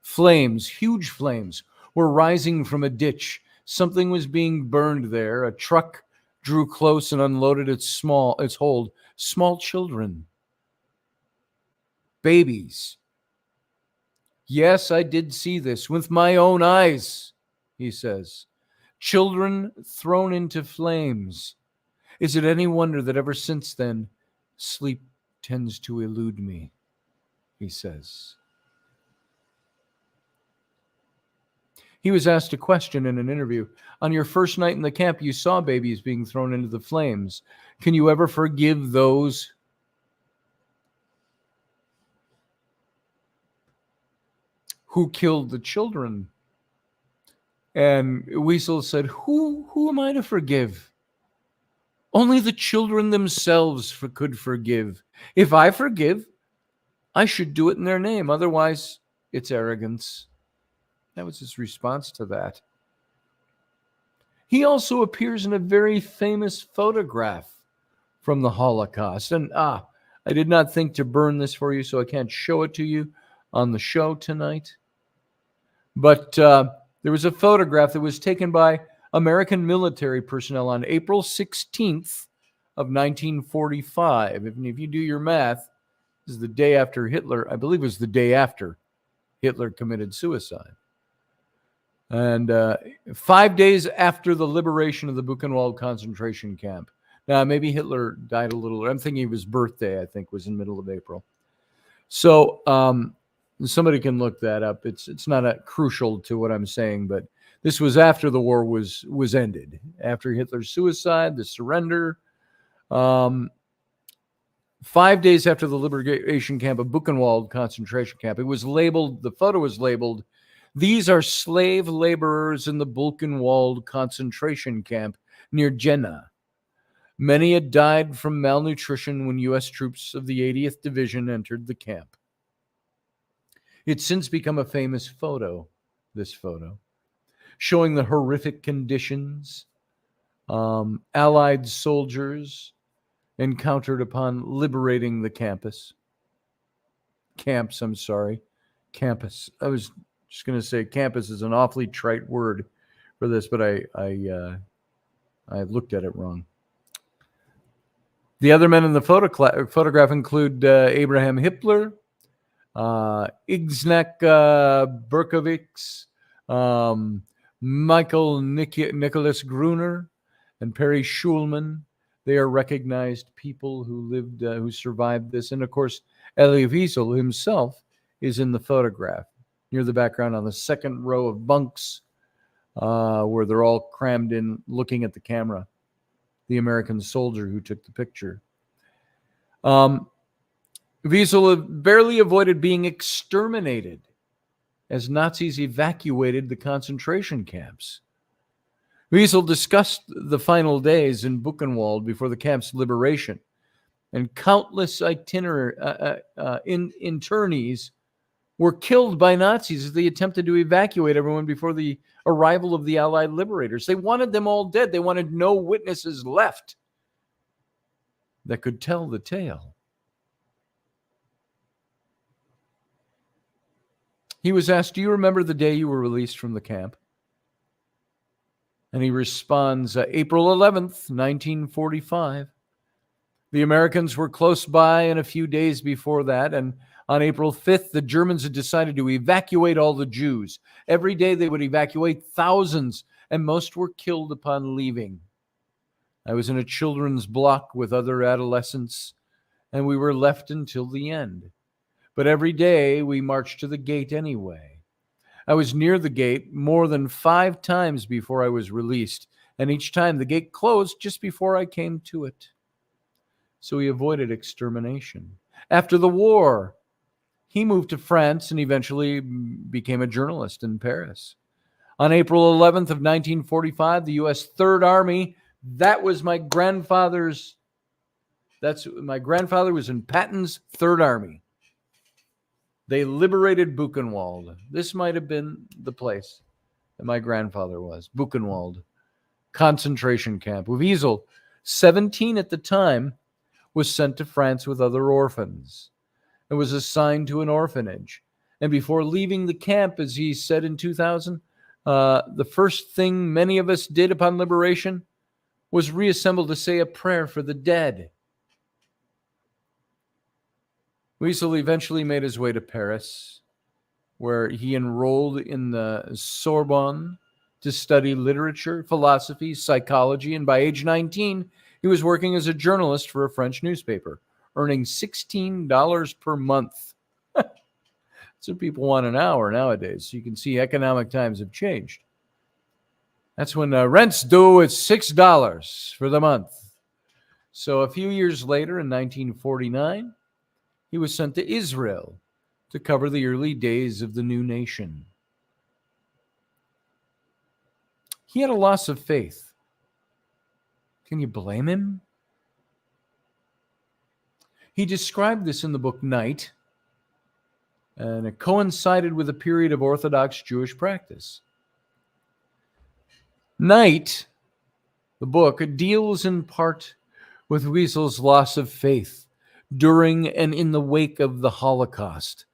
flames, huge flames, were rising from a ditch. Something was being burned there. A truck drew close and unloaded its hold. Small children, babies, Yes, I did see this with my own eyes, he says. Children thrown into flames. Is it any wonder that ever since then, sleep tends to elude me, he says. He was asked a question in an interview. On your first night in the camp, you saw babies being thrown into the flames. Can you ever forgive those who killed the children? And Wiesel said, Who am I to forgive? Only the children themselves could forgive. If I forgive, I should do it in their name. Otherwise, it's arrogance. That was his response to that. He also appears in a very famous photograph from the Holocaust. And I did not think to burn this for you, so I can't show it to you on the show tonight. But there was a photograph that was taken by American military personnel on April 16th of 1945. If you do your math, this is the day after Hitler, I believe it was the day after Hitler committed suicide. And 5 days after the liberation of the Buchenwald concentration camp. Now, maybe Hitler died a little, I'm thinking of his birthday, I think, was in the middle of April. So somebody can look that up. It's not crucial to what I'm saying, but this was after the war was ended, after Hitler's suicide, the surrender. 5 days after the liberation camp of Buchenwald concentration camp, it was labeled, the photo was labeled, "These are slave laborers in the Buchenwald concentration camp near Jena. Many had died from malnutrition when U.S. troops of the 80th Division entered the camp." It's since become a famous photo, this photo, showing the horrific conditions Allied soldiers encountered upon liberating the campus. Camps, I'm sorry. Campus. I was just going to say campus is an awfully trite word for this, but I looked at it wrong. The other men in the photograph include Abraham Hitler, Igznak Berkovics, Michael Nicholas Gruner, and Perry Schulman. They are recognized people who lived, who survived this. And of course, Elie Wiesel himself is in the photograph near the background on the second row of bunks where they're all crammed in looking at the camera, the American soldier who took the picture. Wiesel barely avoided being exterminated as Nazis evacuated the concentration camps. Wiesel discussed the final days in Buchenwald before the camp's liberation, and countless internees were killed by Nazis as they attempted to evacuate everyone before the arrival of the Allied liberators. They wanted them all dead. They wanted no witnesses left that could tell the tale. He was asked, "Do you remember the day you were released from the camp?" And he responds, April 11th, 1945. The Americans were close by and a few days before that. And on April 5th, the Germans had decided to evacuate all the Jews. Every day they would evacuate thousands, and most were killed upon leaving. I was in a children's block with other adolescents, and we were left until the end. But every day we marched to the gate anyway. I was near the gate more than 5 times before I was released, and each time the gate closed just before I came to it. So he avoided extermination. After the war, he moved to France and eventually became a journalist in Paris. On April 11th of 1945, the U.S. Third Army, my grandfather was in Patton's Third Army. They liberated Buchenwald. This might have been the place that my grandfather was, Buchenwald concentration camp. Wiesel, 17 at the time, was sent to France with other orphans and was assigned to an orphanage. And before leaving the camp, as he said in 2000, the first thing many of us did upon liberation was reassemble to say a prayer for the dead. Wiesel eventually made his way to Paris, where he enrolled in the Sorbonne to study literature, philosophy, psychology, and by age 19, he was working as a journalist for a French newspaper, earning $16 per month. That's what people want an hour nowadays. So you can see economic times have changed. That's when rent's due at $6 for the month. So a few years later, in 1949, he was sent to Israel to cover the early days of the new nation. He had a loss of faith. Can you blame him? He described this in the book Night, and it coincided with a period of Orthodox Jewish practice. Night, the book, deals in part with Wiesel's loss of faith during and in the wake of the Holocaust.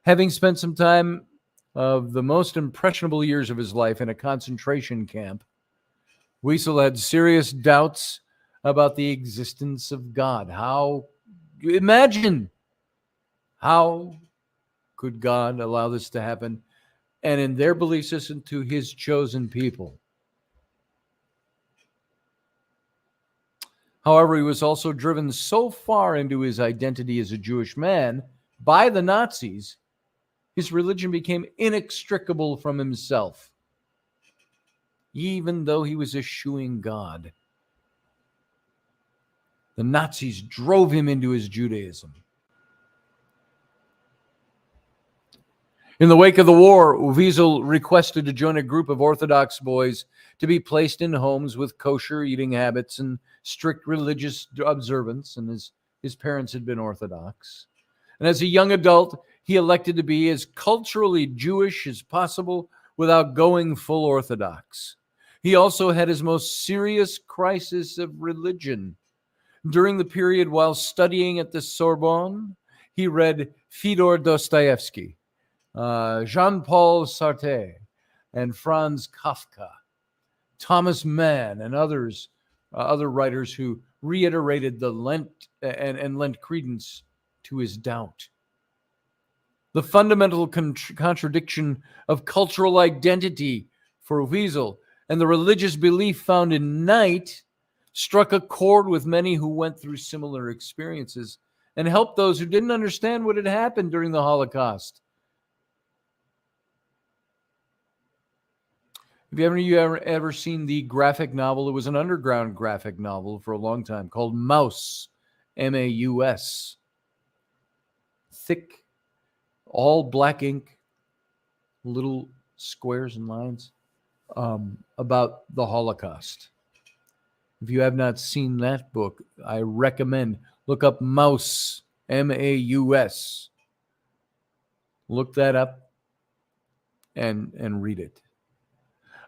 Having spent some time of the most impressionable years of his life in a concentration camp, Wiesel had serious doubts about the existence of God. Imagine, how could God allow this to happen? And in their belief system, to his chosen people. However, he was also driven so far into his identity as a Jewish man by the Nazis, his religion became inextricable from himself, even though he was eschewing God. The Nazis drove him into his Judaism. In the wake of the war, Wiesel requested to join a group of Orthodox boys to be placed in homes with kosher eating habits and strict religious observance, and his parents had been Orthodox. And as a young adult, he elected to be as culturally Jewish as possible without going full Orthodox. He also had his most serious crisis of religion. During the period while studying at the Sorbonne, he read Fyodor Dostoevsky, Jean-Paul Sartre, and Franz Kafka, Thomas Mann, and other writers who reiterated the lent credence to his doubt. The fundamental contradiction of cultural identity for Wiesel and the religious belief found in Night struck a chord with many who went through similar experiences and helped those who didn't understand what had happened during the Holocaust. Have you ever seen the graphic novel? It was an underground graphic novel for a long time called Maus, M-A-U-S. Thick, all black ink, little squares and lines, about the Holocaust. If you have not seen that book, I recommend look up Maus, M-A-U-S. Look that up and read it.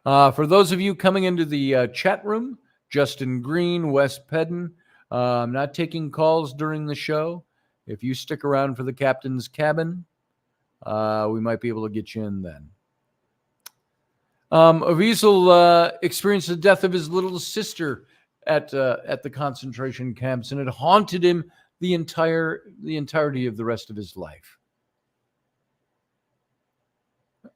For those of you coming into the chat room, Justin Green, Wes Pedden, I'm not taking calls during the show. If you stick around for the captain's cabin, we might be able to get you in then. Wiesel experienced the death of his little sister at the concentration camps, and it haunted him the entirety of the rest of his life.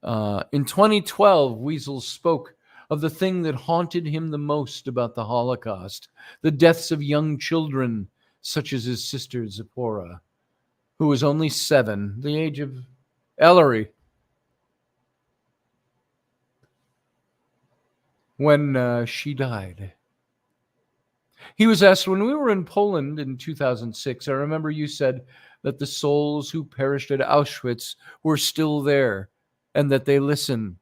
In 2012, Wiesel spoke of the thing that haunted him the most about the Holocaust, the deaths of young children, such as his sister Zipporah, who was only 7, the age of Ellery, when she died. He was asked, when we were in Poland in 2006, I remember you said that the souls who perished at Auschwitz were still there and that they listen.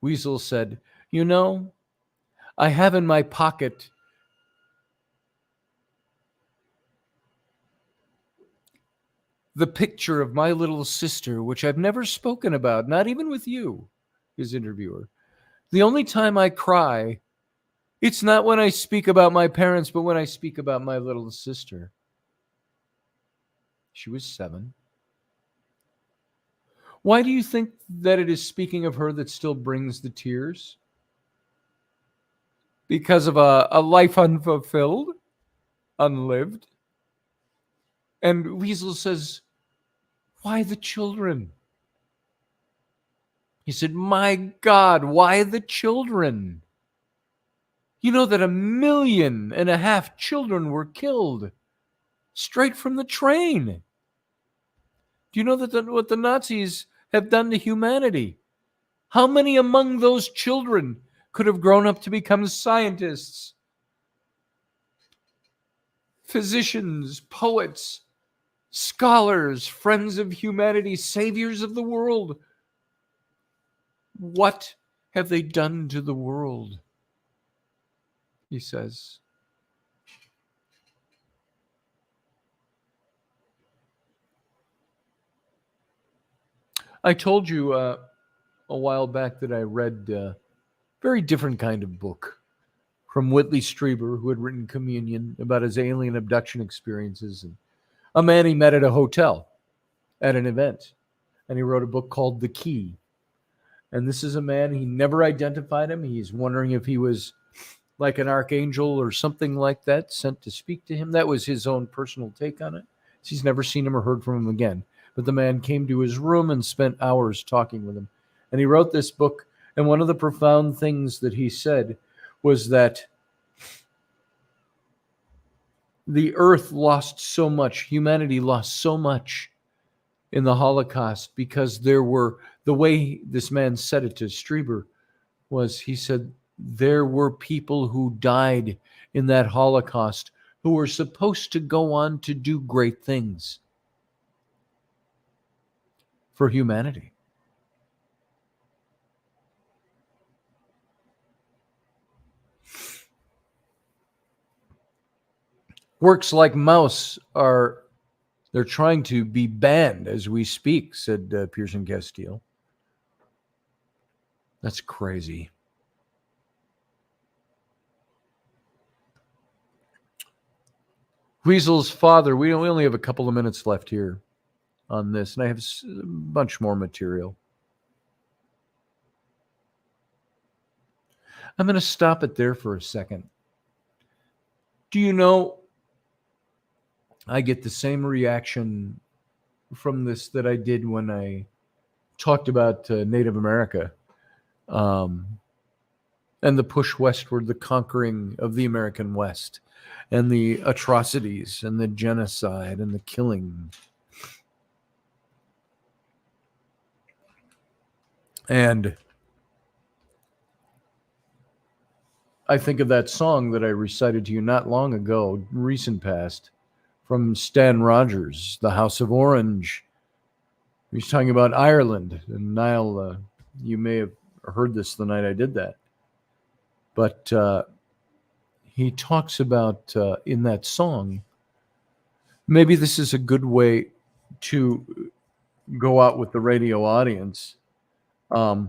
Wiesel said, "You know, I have in my pocket the picture of my little sister, which I've never spoken about, not even with you," his interviewer. "The only time I cry, it's not when I speak about my parents, but when I speak about my little sister." She was 7. Why do you think that it is speaking of her that still brings the tears? Because of a life unfulfilled, unlived? And Wiesel says, Why the children? He said, my God, why the children? You know that 1.5 million children were killed straight from the train. Do you know that what the Nazis have done to humanity? How many among those children could have grown up to become scientists, physicians, poets, scholars, friends of humanity, saviors of the world? What have they done to the world? He says. I told you a while back that I read a very different kind of book from Whitley Strieber, who had written Communion, about his alien abduction experiences, and a man he met at a hotel at an event. And he wrote a book called The Key. And this is a man, he never identified him. He's wondering if he was like an archangel or something like that, sent to speak to him. That was his own personal take on it. He's never seen him or heard from him again. But the man came to his room and spent hours talking with him. And he wrote this book. And one of the profound things that he said was that the earth lost so much, humanity lost so much in the Holocaust because there were, the way this man said it to Strieber was, he said, there were people who died in that Holocaust who were supposed to go on to do great things for humanity. Works like Mouse they're trying to be banned as we speak, said Pearson Castile. That's crazy. Wiesel's father, we only have a couple of minutes left here on this, and I have a bunch more material. I'm going to stop it there for a second. Do you know, I get the same reaction from this that I did when I talked about Native America and the push westward, the conquering of the American West, and the atrocities and the genocide and the killing. And I think of that song that I recited to you not long ago, recent past, from Stan Rogers, The House of Orange. He's talking about Ireland. And Niall, you may have heard this the night I did that. But he talks about, in that song, maybe this is a good way to go out with the radio audience. Because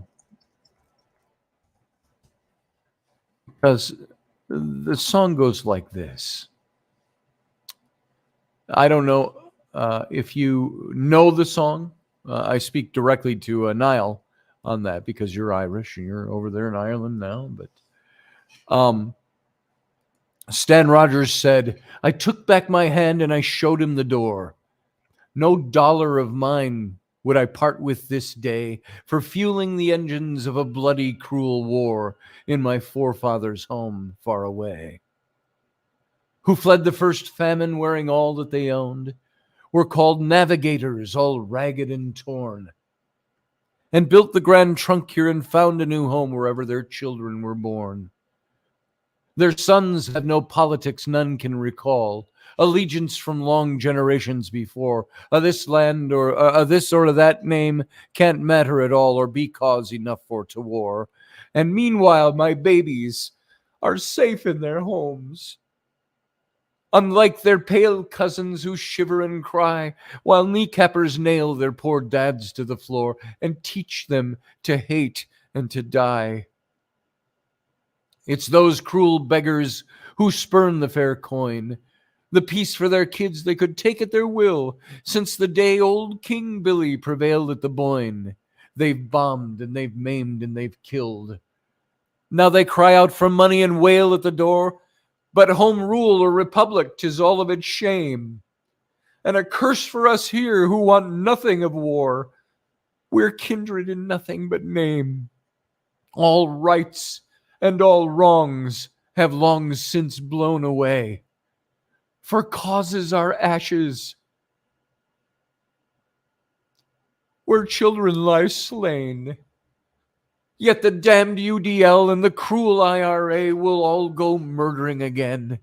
the song goes like this. I don't know if you know the song. I speak directly to Niall on that because you're Irish and you're over there in Ireland now. But Stan Rogers said, I took back my hand and I showed him the door. No dollar of mine would I part with this day for fueling the engines of a bloody, cruel war in my forefathers' home far away, who fled the first famine wearing all that they owned, were called navigators, all ragged and torn, and built the Grand Trunk here and found a new home wherever their children were born. Their sons have no politics none can recall, allegiance from long generations before. This land or this or that name can't matter at all or be cause enough for to war. And meanwhile, my babies are safe in their homes, unlike their pale cousins who shiver and cry while kneecappers nail their poor dads to the floor and teach them to hate and to die. It's those cruel beggars who spurn the fair coin, the peace for their kids they could take at their will, since the day old King Billy prevailed at the Boyne. They've bombed and they've maimed and they've killed. Now they cry out for money and wail at the door, but home rule or republic, 'tis all of its shame. and a curse for us here who want nothing of war. We're kindred in nothing but name. All rights and all wrongs have long since blown away. For causes are ashes, where children lie slain. Yet the damned UDL and the cruel IRA will all go murdering again.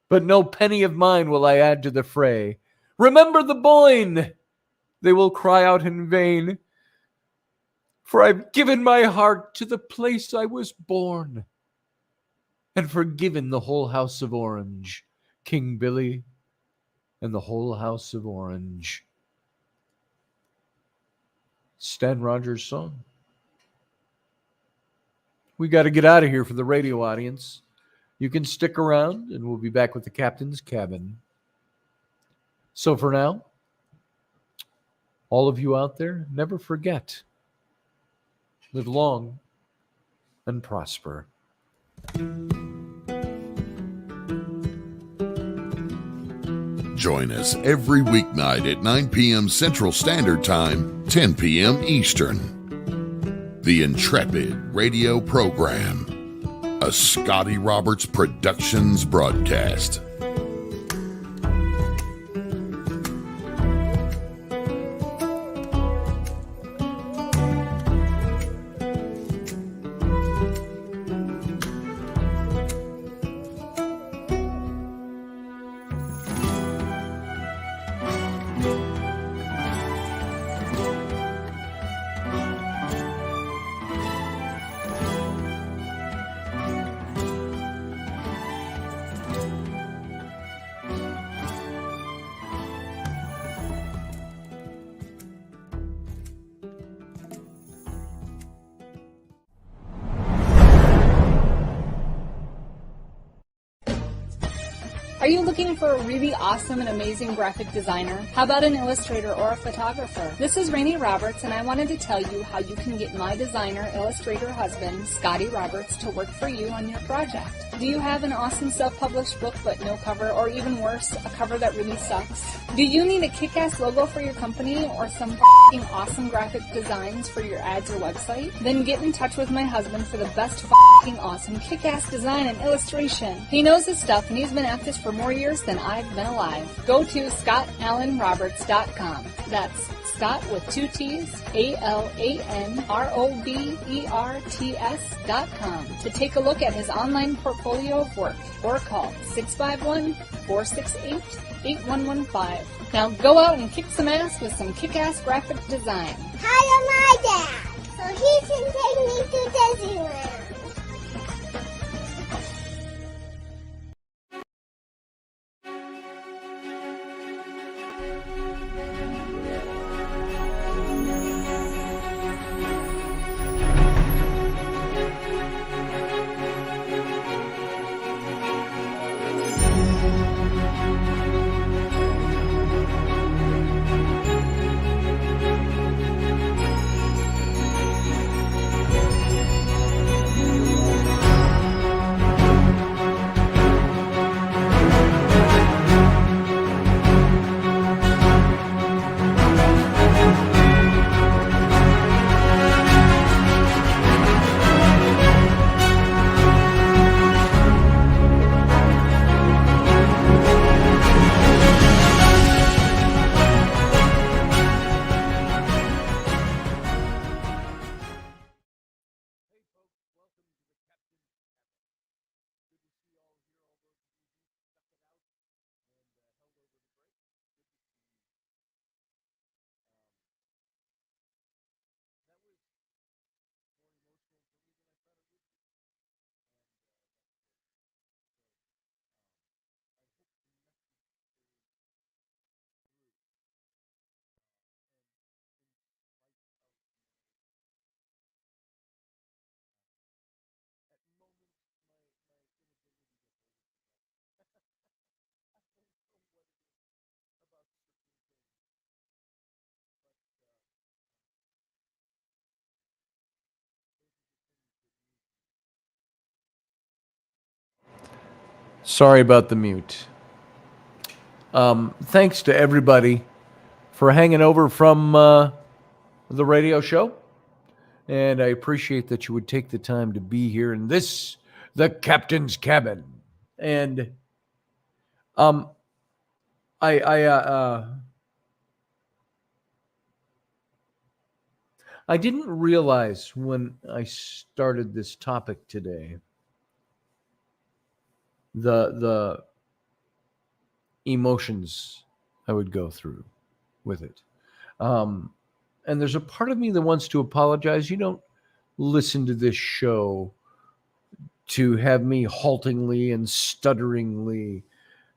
But no penny of mine will I add to the fray. Remember the Boyne! They will cry out in vain. For I've given my heart to the place I was born, and forgiven the whole house of Orange, King Billy and the whole house of Orange. Stan Rogers' song. We got to get out of here for the radio audience. You can stick around, and we'll be back with the captain's cabin. So for now, all of you out there, never forget. Live long and prosper. Join us every weeknight at 9 p.m. Central Standard Time, 10 p.m. Eastern. The Intrepid Radio Program, a Scotty Roberts Productions broadcast. Are you looking for a really awesome and amazing graphic designer? How about an illustrator or a photographer? This is Rainey Roberts, and I wanted to tell you how you can get my designer, illustrator husband, Scotty Roberts, to work for you on your project. Do you have an awesome self-published book but no cover, or even worse, a cover that really sucks? Do you need a kick-ass logo for your company or some f***ing awesome graphic designs for your ads or website? Then get in touch with my husband for the best f***ing awesome kick-ass design and illustration. He knows his stuff, and he's been at this for more years than I've been alive. Go to ScottAlanRoberts.com. That's Scott with 2 T's, AlanRoberts.com to take a look at his online portfolio of work, or call 651-468-8115. Now go out and kick some ass with some kick-ass graphic design. Hire my dad, so he can take me to Disneyland. Sorry about the mute. Thanks to everybody for hanging over from the radio show. And I appreciate that you would take the time to be here in this, the captain's cabin. And I didn't realize when I started this topic today the emotions I would go through with it. And there's a part of me that wants to apologize. You don't listen to this show to have me haltingly and stutteringly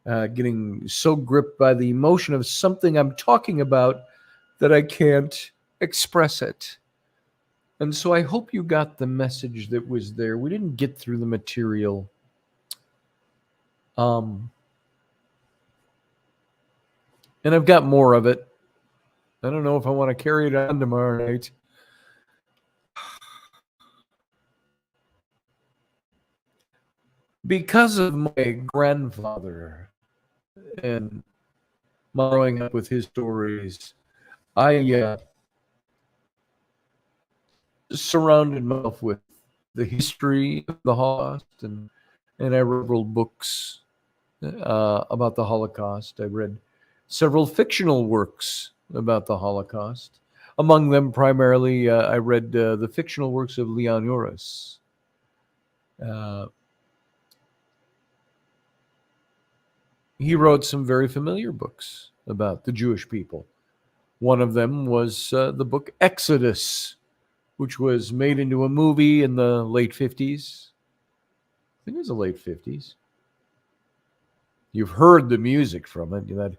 getting so gripped by the emotion of something I'm talking about that I can't express it. And so I hope you got the message that was there. We didn't get through the material. And I've got more of it. I don't know if I want to carry it on tomorrow night. Because of my grandfather and growing up with his stories, I surrounded myself with the history of the Holocaust, and I read several books about the Holocaust. I read several fictional works about the Holocaust. Among them, primarily, I read the fictional works of Leon Uris. He wrote some very familiar books about the Jewish people. One of them was the book Exodus, which was made into a movie in the late 50s. I think it was the late 50s. You've heard the music from it. You had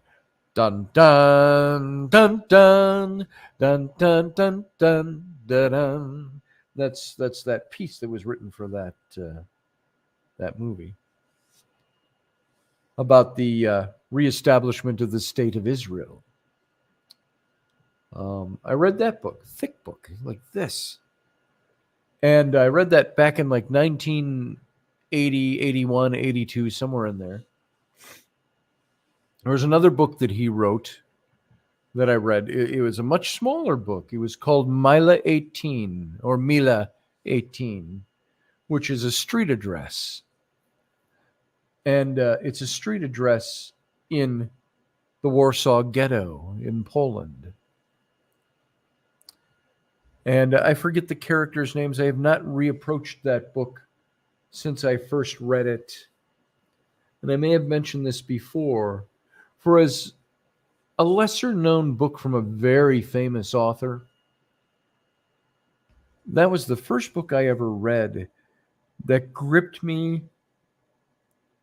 dun dun dun dun dun dun dun dun dun dun. That's that piece that was written for that movie about the reestablishment of the state of Israel. I read that book, thick book, like this. And I read that back in like 1980, 81, 82, somewhere in there. There was another book that he wrote that I read. It was a much smaller book. It was called Mila 18, or Mila 18, which is a street address. And it's a street address in the Warsaw Ghetto in Poland. And I forget the characters' names. I have not reapproached that book since I first read it. And I may have mentioned this before. For as a lesser-known book from a very famous author, that was the first book I ever read that gripped me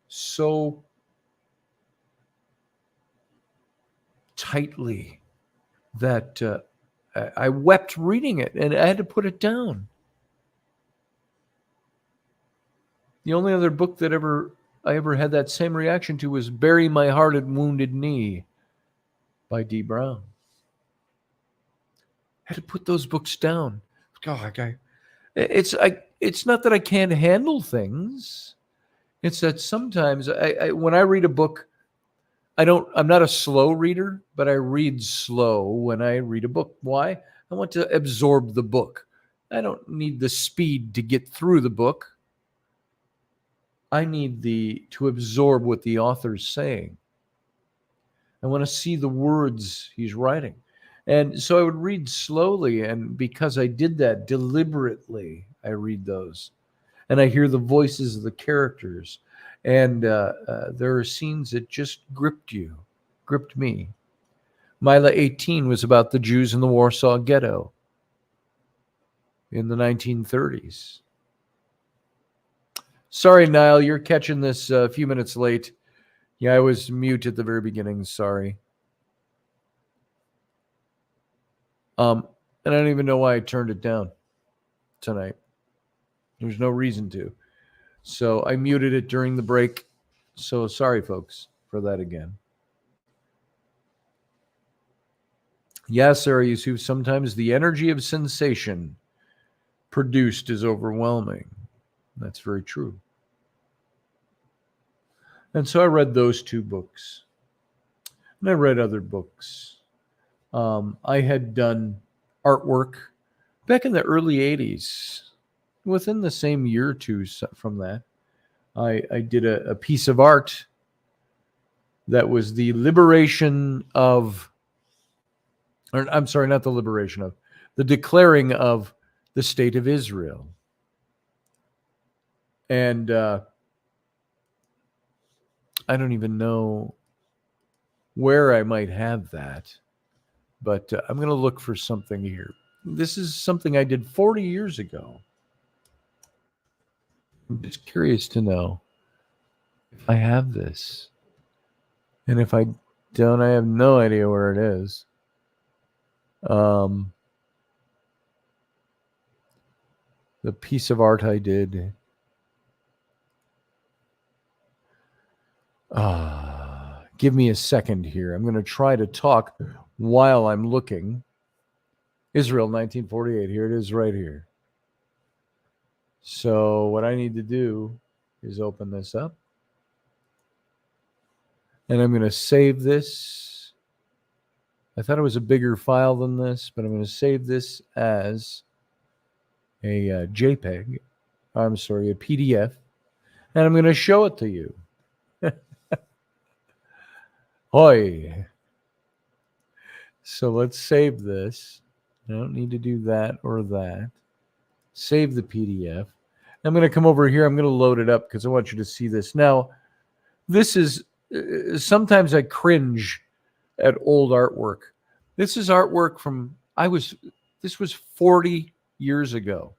so tightly that I wept reading it, and I had to put it down. The only other book that I ever had that same reaction to was Bury My Heart at Wounded Knee by D. Brown. I had to put those books down. God, it's not that I can't handle things. It's that sometimes when I read a book, I'm not a slow reader, but I read slow when I read a book. Why? I want to absorb the book. I don't need the speed to get through the book. I need to absorb what the author's saying. I want to see the words he's writing. And so I would read slowly, and because I did that deliberately, I read those. And I hear the voices of the characters. And there are scenes that just gripped me. Mila 18 was about the Jews in the Warsaw Ghetto in the 1930s. Sorry, Niall, you're catching this a few minutes late. Yeah, I was mute at the very beginning. Sorry. And I don't even know why I turned it down tonight. There's no reason to. So I muted it during the break. So sorry, folks, for that again. Yes, Sarah Yusuf, sometimes the energy of sensation produced is overwhelming. That's very true. And so I read those two books. And I read other books. I had done artwork back in the early 80s. Within the same year or two from that, I did a piece of art that was the liberation of, or I'm sorry, not the liberation of, the declaring of the state of Israel. And I don't even know where I might have that, but I'm going to look for something here. This is something I did 40 years ago. I'm just curious to know if I have this. And if I don't, I have no idea where it is. The piece of art I did. Give me a second here. I'm going to try to talk while I'm looking. Israel, 1948. Here it is right here. So what I need to do is open this up. And I'm going to save this. I thought it was a bigger file than this, but I'm going to save this as a JPEG. I'm sorry, a PDF. And I'm going to show it to you. Hoi. So let's save this. I don't need to do that or that. Save the PDF. I'm going to come over here. I'm going to load it up because I want you to see this. Now, this is, sometimes I cringe at old artwork. This is artwork from, this was 40 years ago.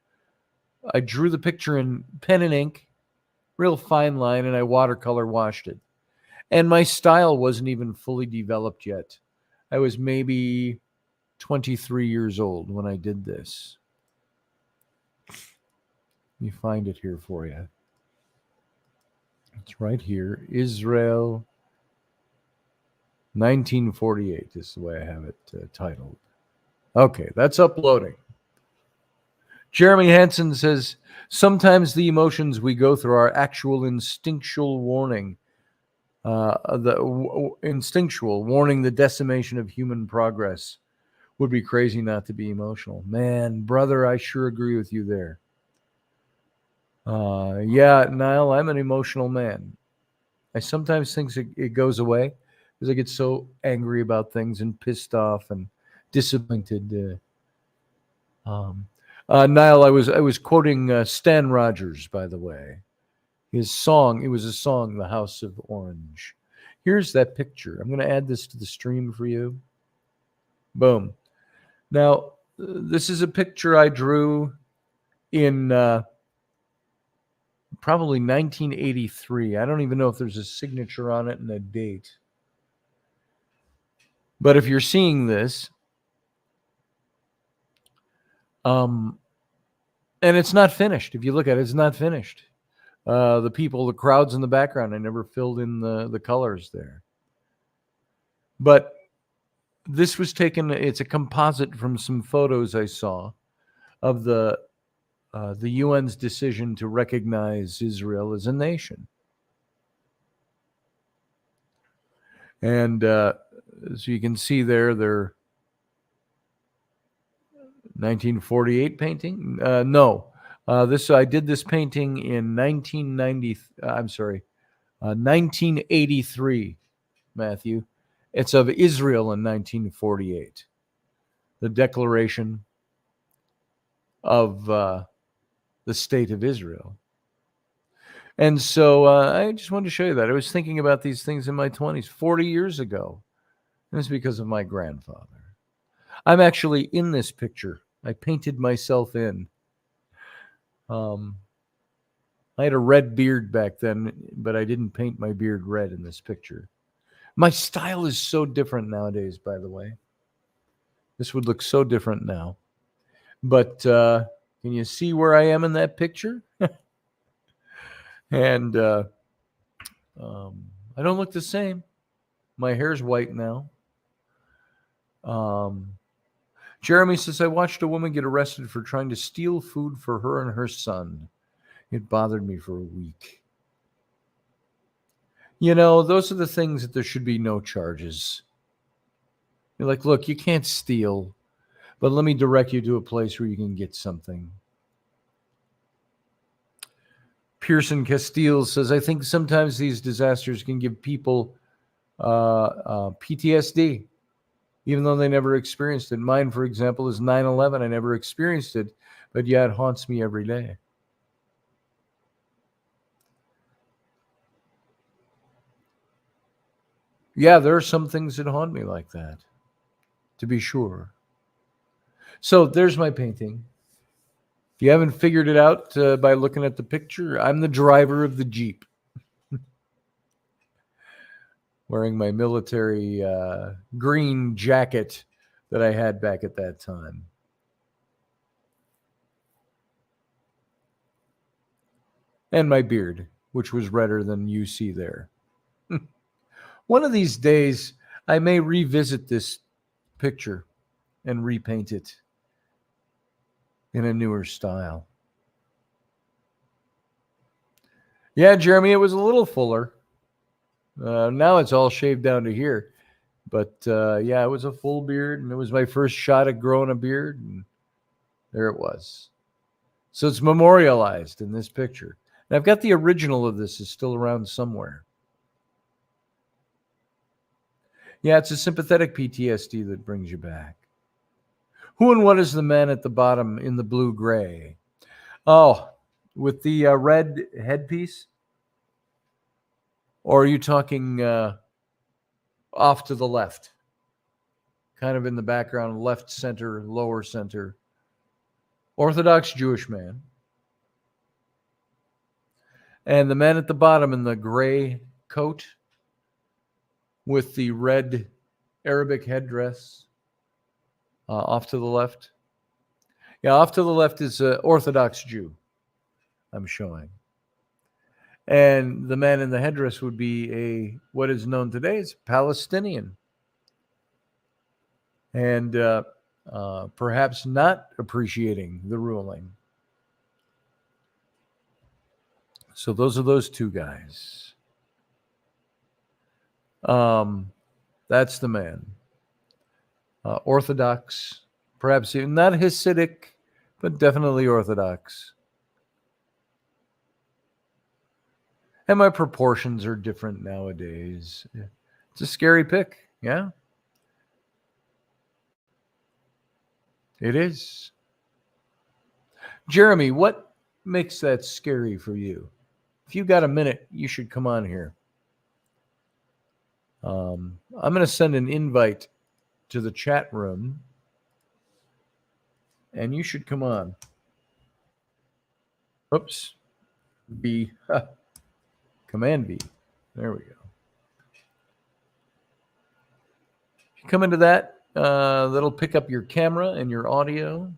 I drew the picture in pen and ink, real fine line, and I watercolor washed it. And my style wasn't even fully developed yet. I was maybe 23 years old when I did this. Let me find it here for you. It's right here. Israel, 1948 is the way I have it titled. Okay, that's uploading. Jeremy Hansen says, sometimes the emotions we go through are actual instinctual warning. Instinctual warning the decimation of human progress. Would be crazy not to be emotional. Man, brother, I sure agree with you there. Yeah, Niall, I'm an emotional man. I sometimes think it goes away because I get so angry about things and pissed off and disappointed. Niall, I was quoting Stan Rogers, by the way. His song, it was a song, The House of Orange. Here's that picture. I'm going to add this to the stream for you. Boom. Now, this is a picture I drew in probably 1983. I don't even know if there's a signature on it and a date. But if you're seeing this, and it's not finished. If you look at it, it's not finished. The crowds in the background, I never filled in the colors there. But this was taken, it's a composite from some photos I saw of the UN's decision to recognize Israel as a nation. And so you can see there, their 1948 painting. I did this painting in 1983, Matthew. It's of Israel in 1948. The declaration of the state of Israel. And so I just wanted to show you that. I was thinking about these things in my 20s, 40 years ago. And it's because of my grandfather. I'm actually in this picture. I painted myself in. I had a red beard back then, but I didn't paint my beard red in this picture. My style is so different nowadays, by the way. This would look so different now. But can you see where I am in that picture? And I don't look the same. My hair's white now. Jeremy says, I watched a woman get arrested for trying to steal food for her and her son. It bothered me for a week. You know, those are the things that there should be no charges. You're like, look, you can't steal, but let me direct you to a place where you can get something. Pearson Castile says, I think sometimes these disasters can give people PTSD, even though they never experienced it. Mine, for example, is 9/11. I never experienced it, but yeah, it haunts me every day. Yeah, there are some things that haunt me like that, to be sure. So there's my painting. If you haven't figured it out by looking at the picture, I'm the driver of the Jeep, wearing my military green jacket that I had back at that time. And my beard, which was redder than you see there. One of these days, I may revisit this picture and repaint it in a newer style. Yeah, Jeremy, it was a little fuller. Now it's all shaved down to here. But yeah, it was a full beard, and it was my first shot at growing a beard, and there it was. So it's memorialized in this picture. And I've got the original of this is still around somewhere. Yeah, it's a sympathetic PTSD that brings you back. Who and what is the man at the bottom in the blue-gray? Oh, with the red headpiece? Or are you talking off to the left? Kind of in the background, left center, lower center. Orthodox Jewish man. And the man at the bottom in the gray coat with the red Arabic headdress off to the left. Yeah, off to the left is an Orthodox Jew, I'm showing. And the man in the headdress would be what is known today as Palestinian. And perhaps not appreciating the ruling. So those are those two guys. That's the man. Orthodox, perhaps even not Hasidic, but definitely Orthodox. And my proportions are different nowadays. It's a scary pick, yeah? It is. Jeremy, what makes that scary for you? If you got a minute, you should come on here. I'm going to send an invite to the chat room, and you should come on. Oops. B. Command V. There we go. If you come into that, that'll pick up your camera and your audio.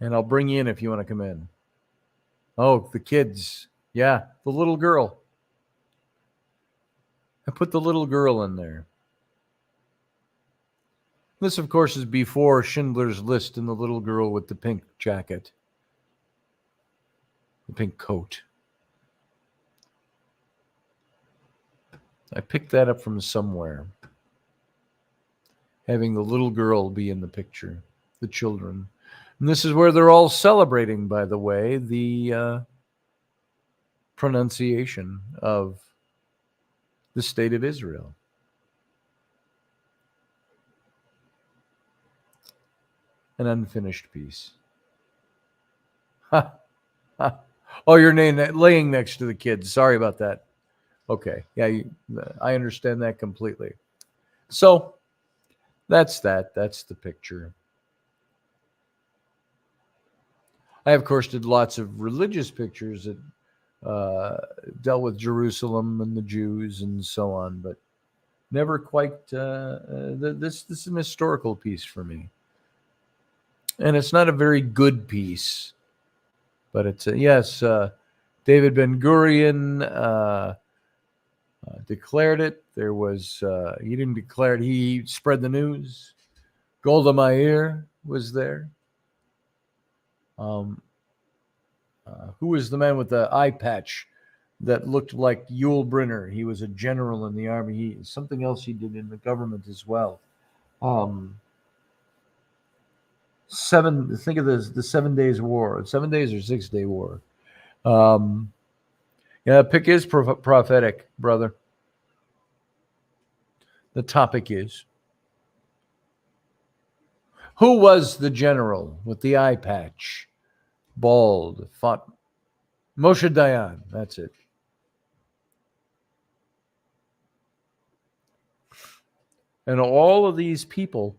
And I'll bring you in if you want to come in. Oh, the kids. Yeah, the little girl. I put the little girl in there. This, of course, is before Schindler's List and the little girl with the pink jacket. The pink coat. I picked that up from somewhere. Having the little girl be in the picture. The children. And this is where they're all celebrating, by the way, the pronunciation of the state of Israel. An unfinished piece. Ha, ha. Oh, you're laying next to the kids. Sorry about that. Okay. Yeah, I understand that completely. So that's that. That's the picture. I, of course, did lots of religious pictures that dealt with Jerusalem and the Jews and so on, but never quite. This is an historical piece for me. And it's not a very good piece, but it's yes. David Ben-Gurion declared it. There was he didn't declare it. He spread the news. Golda Meir was there. Who was the man with the eye patch that looked like Yul Brynner. He was a general in the army. Something else he did in the government as well. Think of this: the 7 Days War, 7 days or 6 Day War. Yeah, pick is prophetic, brother. The topic is, who was the general with the eye patch, bald, fought? Moshe Dayan. That's it. And all of these people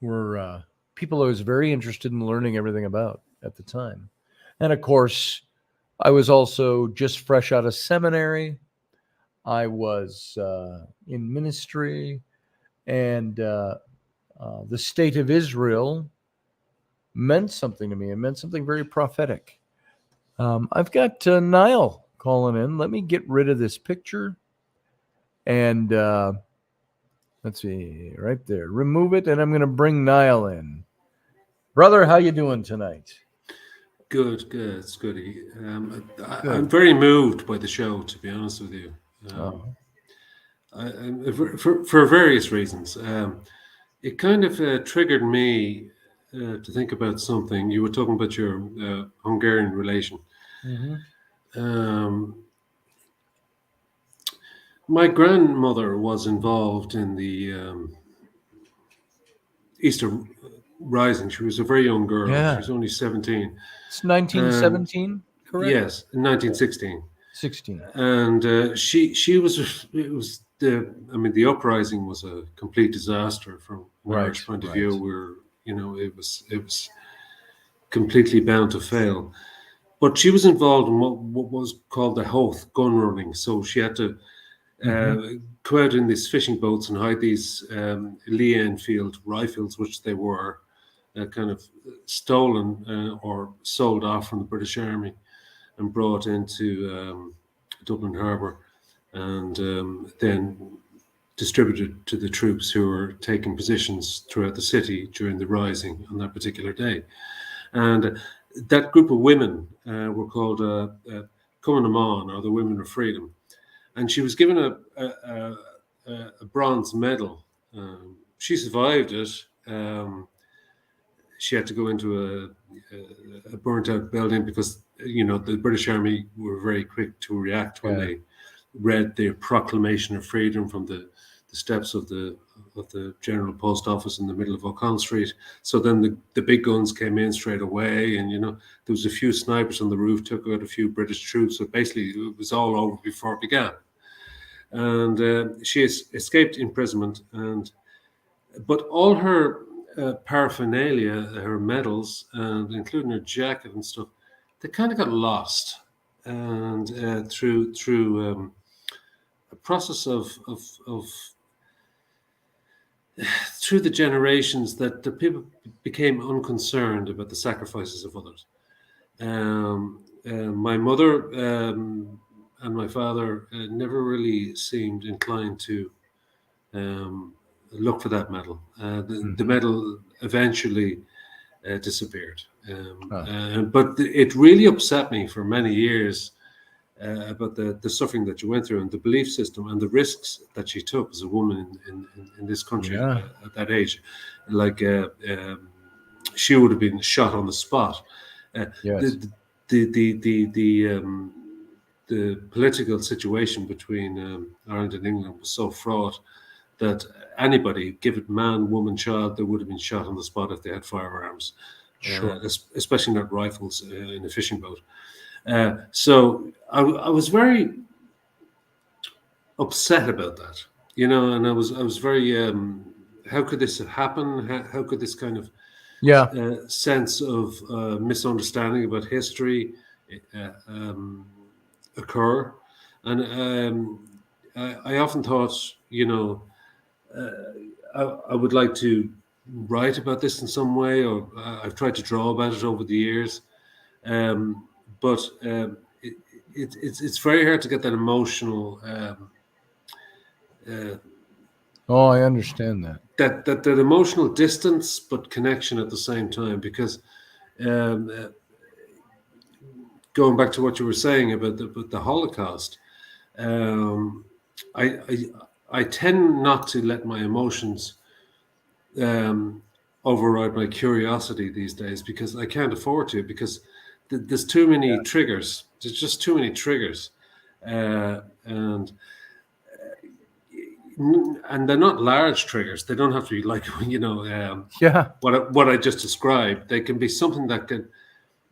were people I was very interested in learning everything about at the time. And of course, I was also just fresh out of seminary. I was in ministry, and the state of Israel meant something to me. It meant something very prophetic. I've got Niall calling in. Let me get rid of this picture. And let's see, right there. Remove it, and I'm going to bring Niall in. Brother, how you doing tonight? Good, Scotty. I'm very moved by the show, to be honest with you. For various reasons. It kind of triggered me to think about something. You were talking about your Hungarian relation. Mm-hmm. My grandmother was involved in the Easter Rising. She was a very young girl. Yeah. She was only 17. It's 1917, correct? Yes, in 1916. 16. And she was. It was the uprising was a complete disaster from an Irish point of view. Where it was completely bound to fail. But she was involved in what was called the Hoth gun running. So she had to go out in these fishing boats and hide these Lee Enfield rifles, which they were kind of stolen or sold off from the British Army and brought into Dublin Harbour, and then distributed to the troops who were taking positions throughout the city during the rising on that particular day. And that group of women were called Cumann Amán, or the Women of Freedom. And she was given a bronze medal. She survived it. She had to go into a burnt-out building because the British Army were very quick to react when they read the Proclamation of Freedom from the steps of the General Post Office in the middle of O'Connell Street. So then the big guns came in straight away, and there was a few snipers on the roof, took out a few British troops. So basically, it was all over before it began. And she escaped imprisonment, but all her paraphernalia, her medals, and including her jacket and stuff, they kind of got lost. And through a process of through the generations, that the people became unconcerned about the sacrifices of others. My mother and my father never really seemed inclined to look for that medal. The medal eventually disappeared. But it really upset me for many years about the suffering that you went through and the belief system and the risks that she took as a woman in this country at that age. Like she would have been shot on the spot. The political situation between Ireland and England was so fraught that anybody, give it man, woman, child, they would have been shot on the spot if they had firearms, especially not rifles in a fishing boat. So I was very upset about that, and I was very, how could this happen? How could this kind of sense of misunderstanding about history occur? And I often thought, I would like to write about this in some way, or I've tried to draw about it over the years. But it's very hard to get that emotional. I understand that. That emotional distance, but connection at the same time, because going back to what you were saying about the Holocaust, I tend not to let my emotions override my curiosity these days, because I can't afford to, because there's too many triggers. There's just too many triggers, and they're not large triggers. They don't have to be like what I just described. They can be something that can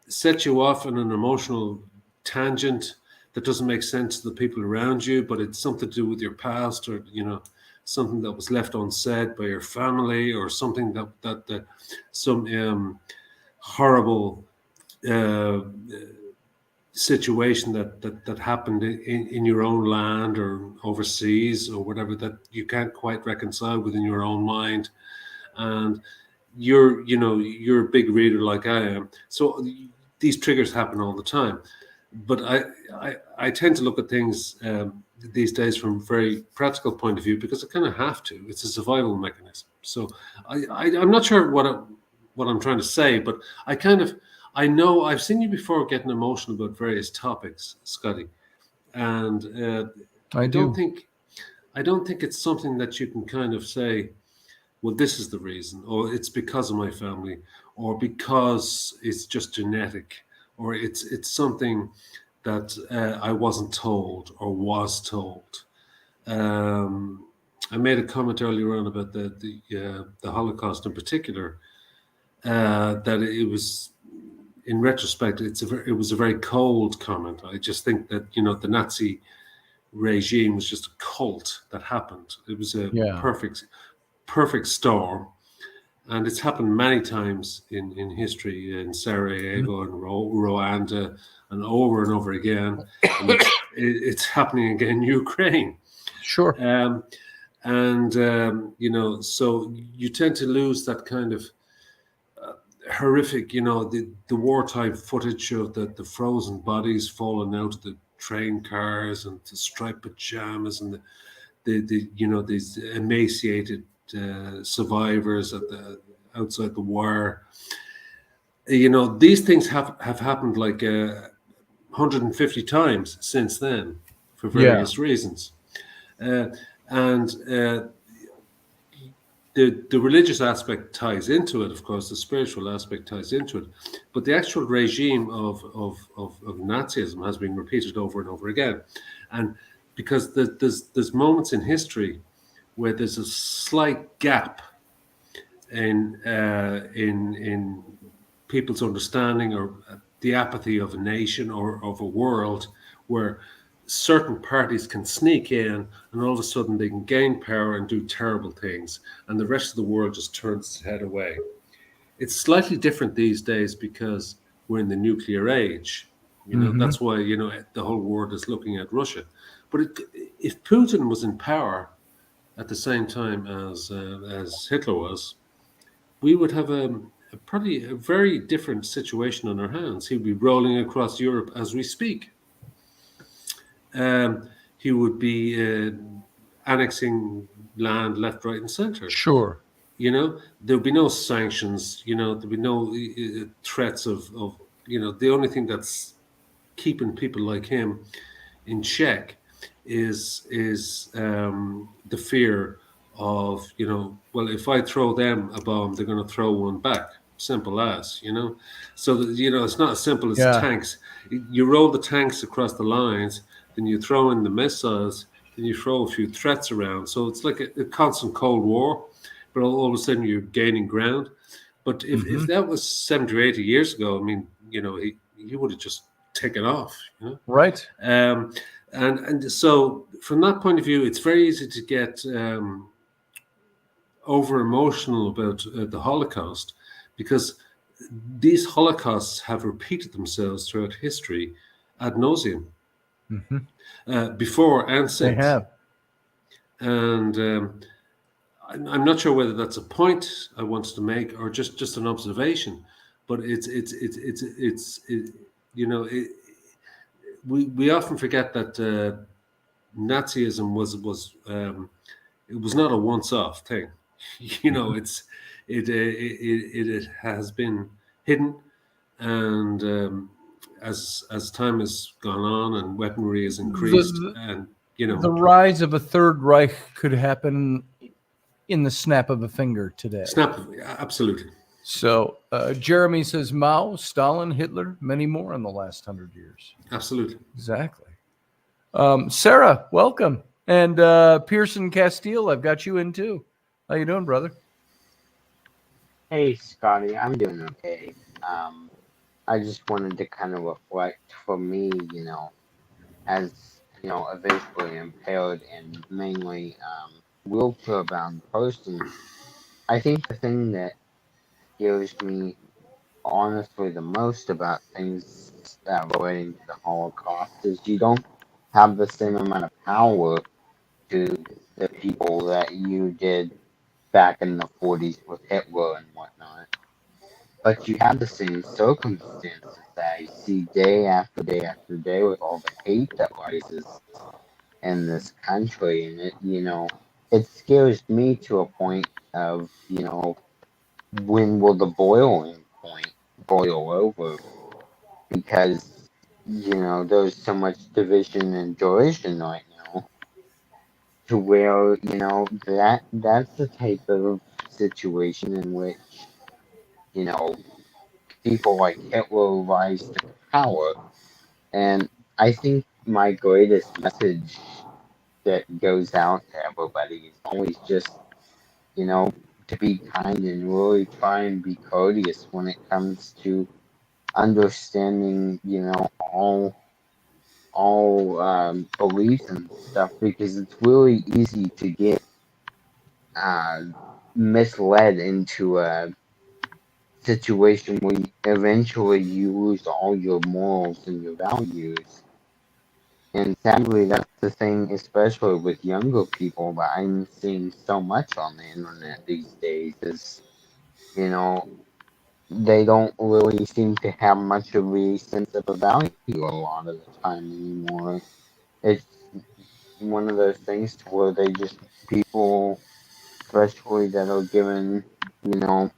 set you off on an emotional tangent that doesn't make sense to the people around you, but it's something to do with your past, or something that was left unsaid by your family, or something that some horrible situation that happened in your own land or overseas or whatever, that you can't quite reconcile within your own mind. And you're a big reader like I am, so these triggers happen all the time. But I tend to look at things these days from a very practical point of view, because I kind of have to. It's a survival mechanism. So I'm not sure what I'm trying to say, but I know I've seen you before getting emotional about various topics, Scotty, and I don't think it's something that you can kind of say, well, this is the reason, or it's because of my family, or because it's just genetic, or it's something that I wasn't told or was told. I made a comment earlier on about the Holocaust in particular, that it was, in retrospect, it was a very cold comment. I just think that the Nazi regime was just a cult that happened. It was a perfect storm, and it's happened many times in history, in Sarajevo and Rwanda, and over again. And it's happening again in Ukraine. Sure. So you tend to lose that kind of horrific, the wartime footage of the frozen bodies falling out of the train cars, and the striped pajamas, and these emaciated survivors outside the wire. These things have happened like 150 times since then, for various reasons, The religious aspect ties into it, of course. The spiritual aspect ties into it, but the actual regime of Nazism has been repeated over and over again, and because there's moments in history where there's a slight gap in people's understanding, or the apathy of a nation or of a world, where certain parties can sneak in, and all of a sudden they can gain power and do terrible things, and the rest of the world just turns its head away. It's slightly different these days because we're in the nuclear age. That's why the whole world is looking at Russia. But if Putin was in power at the same time as Hitler was, we would have probably a very different situation on our hands. He'd be rolling across Europe as we speak. He would be annexing land left, right, and center. Sure. There'll be no sanctions. There'll be no threats of. The only thing that's keeping people like him in check is the fear of, well, if I throw them a bomb, they're going to throw one back. Simple as, So it's not as simple as tanks. You roll the tanks across the lines, then you throw in the missiles, then you throw a few threats around. So it's like a constant Cold War, but all of a sudden you're gaining ground. But if that was 70 or 80 years ago, I mean, he would have just taken off. Right. And so from that point of view, it's very easy to get over emotional about the Holocaust, because these Holocausts have repeated themselves throughout history ad nauseum, before and since. They have. And I'm not sure whether that's a point I wanted to make or just an observation, but we often forget that Nazism was not a once-off thing. It has been hidden, and as time has gone on and weaponry has increased, and the rise of a Third Reich could happen in the snap of a finger today. Absolutely. So Jeremy says Mao, Stalin, Hitler, many more in the last 100 years. Absolutely. Exactly. Sarah, welcome. And Pearson Castile, I've got you in too. How you doing, brother? Hey, Scotty, I'm doing okay. I just wanted to kind of reflect for me, as, a visually impaired and mainly wheelchair-bound person. I think the thing that scares me honestly the most about things relating to the Holocaust is you don't have the same amount of power to the people that you did back in the 40s with Hitler and whatnot. But you have the same circumstances that I see day after day after day with all the hate that rises in this country. And it scares me to a point of, when will the boiling point boil over? Because, there's so much division and derision right now to where, that's the type of situation in which, you know, people like Hitler rise to power. And I think my greatest message that goes out to everybody is always just, to be kind and really try and be courteous when it comes to understanding, all beliefs and stuff, because it's really easy to get misled into a situation where eventually you lose all your morals and your values. And sadly, that's the thing, especially with younger people, that I'm seeing so much on the internet these days is, they don't really seem to have much of a sense of a value a lot of the time anymore. It's one of those things to where they just, people, especially that are given, no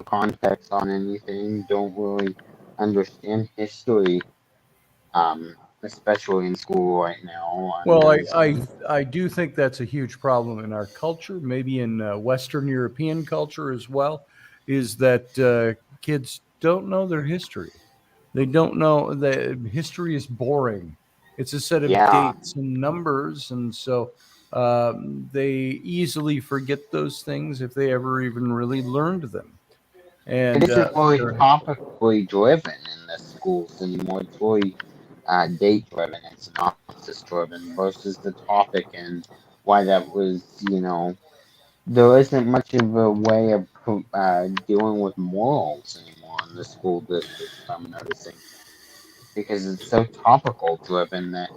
context on anything, don't really understand history, especially in school right now. Well, I do think that's a huge problem in our culture, maybe in Western European culture as well, is that kids don't know their history. They don't know that history is boring. It's a set of dates and numbers, and so they easily forget those things if they ever even really learned them. And it isn't really topically driven in the schools anymore. It's really date driven and synopsis driven versus the topic and why that was, there isn't much of a way of dealing with morals anymore in the school districts, I'm noticing. Because it's so topical driven that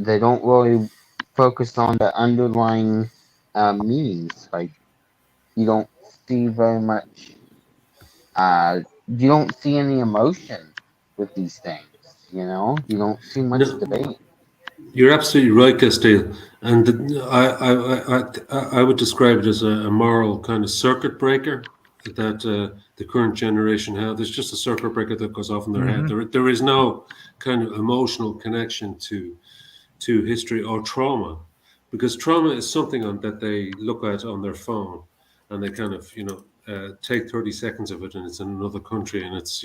they don't really focus on the underlying meanings. Like, you don't see very much, you don't see any emotion with these things, You don't see much debate. You're absolutely right, Castile. And I would describe it as a moral kind of circuit breaker that the current generation have. There's just a circuit breaker that goes off in their head. There is no kind of emotional connection to history or trauma, because trauma is something that they look at on their phone, and they kind of take 30 seconds of it, and it's in another country, and it's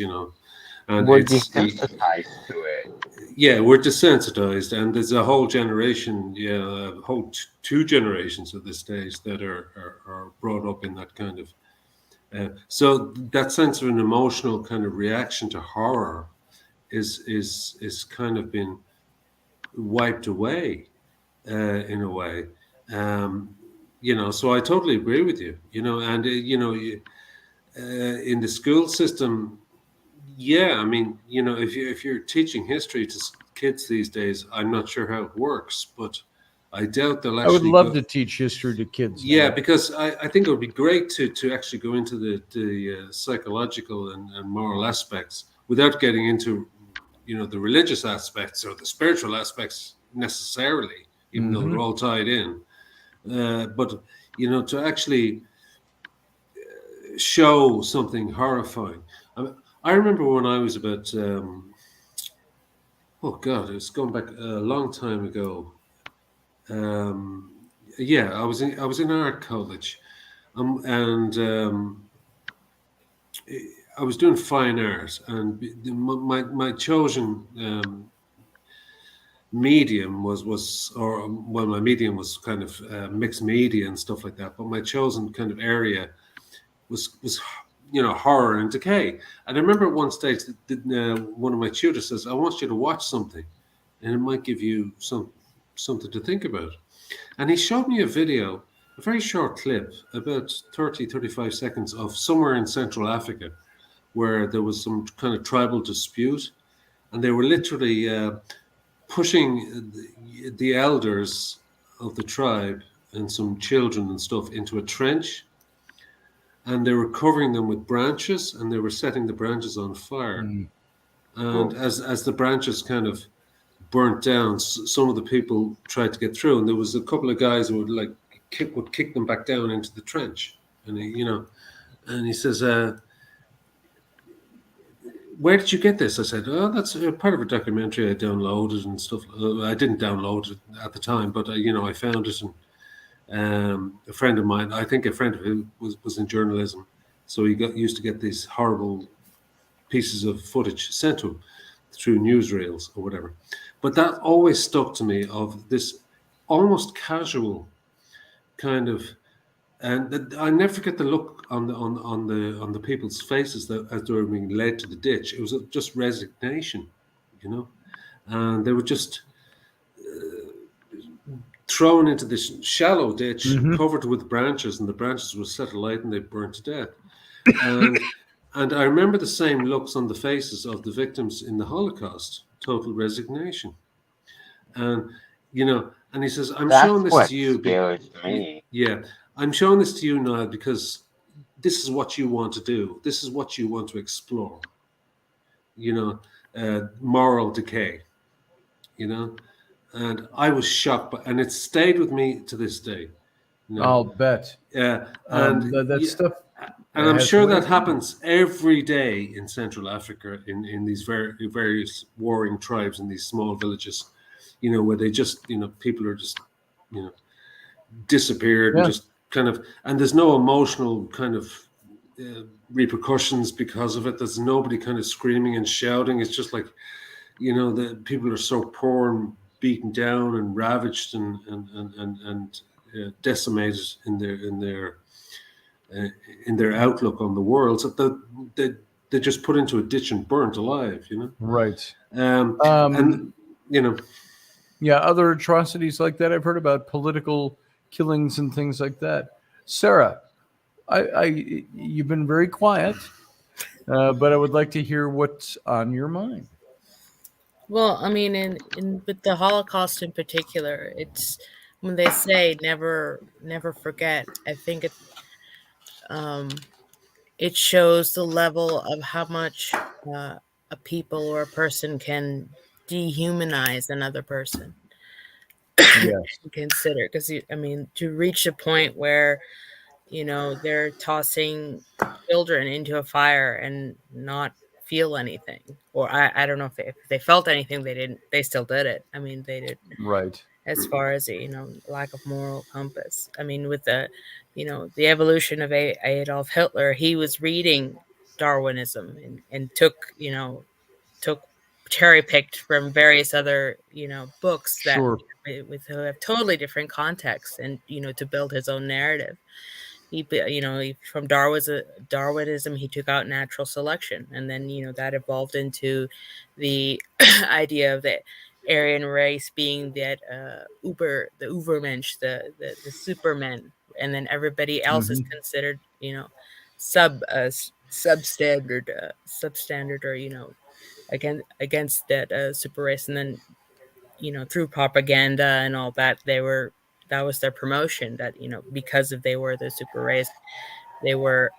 and we're desensitized to it. Yeah, we're desensitized, and there's a whole generation, a whole two generations at this stage that are brought up in that kind of. So that sense of an emotional kind of reaction to horror is kind of been wiped away in a way. So I totally agree with you. And in the school system. Yeah, I mean, if you're teaching history to kids these days, I'm not sure how it works, but I doubt they'll actually. I would love to teach history to kids. Yeah, because I think it would be great to actually go into the psychological and moral aspects without getting into, the religious aspects or the spiritual aspects necessarily, even though they're all tied in. But to actually show something horrifying. I remember when I was about, oh God, it's going back a long time ago. Yeah, I was in art college, and I was doing fine art, and my chosen medium was or well, my medium was kind of mixed media and stuff like that, but my chosen kind of area was horror and decay. And I remember at one stage that one of my tutors says, "I want you to watch something, and it might give you something to think about." And he showed me a video, a very short clip, about 35 seconds, of somewhere in Central Africa where there was some kind of tribal dispute, and they were literally pushing the elders of the tribe and some children and stuff into a trench, and they were covering them with branches, and they were setting the branches on fire. And as the branches kind of burnt down, some of the people tried to get through, and there was a couple of guys who would kick them back down into the trench. And he says, "Where did you get this?" I said, "Oh, that's part of a documentary I downloaded and stuff." I didn't download it at the time, but I found it, and a friend of mine, I think a friend of him was in journalism, so he used to get these horrible pieces of footage sent to him through newsreels or whatever. But that always stuck to me, of this almost casual kind of, and I never forget the look on the people's faces as they were being led to the ditch. It was just resignation, and they were just thrown into this shallow ditch covered with branches, and the branches were set alight and they burned to death. And I remember the same looks on the faces of the victims in the Holocaust, total resignation. And and he says, "I'm That's showing this what to you." scares me. Yeah, "I'm showing this to you now because this is what you want to do. This is what you want to explore. Moral decay. And I was shocked, and it stayed with me to this day. I'll bet. Yeah, that stuff. and I'm has sure weight. that happens every day in Central Africa, in these various warring tribes in these small villages, where they just, people are just, disappeared, and just kind of, and there's no emotional kind of repercussions because of it. There's nobody kind of screaming and shouting. It's just like, the people are so poor and beaten down and ravaged and decimated in their outlook on the world, so that they're just put into a ditch and burnt alive. Right. And yeah, other atrocities like that I've heard about, political killings and things like that. Sarah, you've been very quiet, but I would like to hear what's on your mind. Well, I mean, in with the Holocaust in particular, it's when they say never forget. I think it shows the level of how much a people or a person can dehumanize another person. Yes. Consider, because I mean, to reach a point where they're tossing children into a fire and not feel anything, or I don't know if they felt anything. They still did it. I mean, they did. Right. As far as lack of moral compass. I mean, with the the evolution of Adolf Hitler, he was reading Darwinism and took cherry picked from various other books that Sure. with who have totally different contexts, and to build his own narrative. From Darwinism, he took out natural selection, and then that evolved into the idea of the Aryan race being that the Ubermensch, the supermen, and then everybody else is considered substandard, or against that super race, and then through propaganda and all that, that was their promotion, that because of they were the super race, they were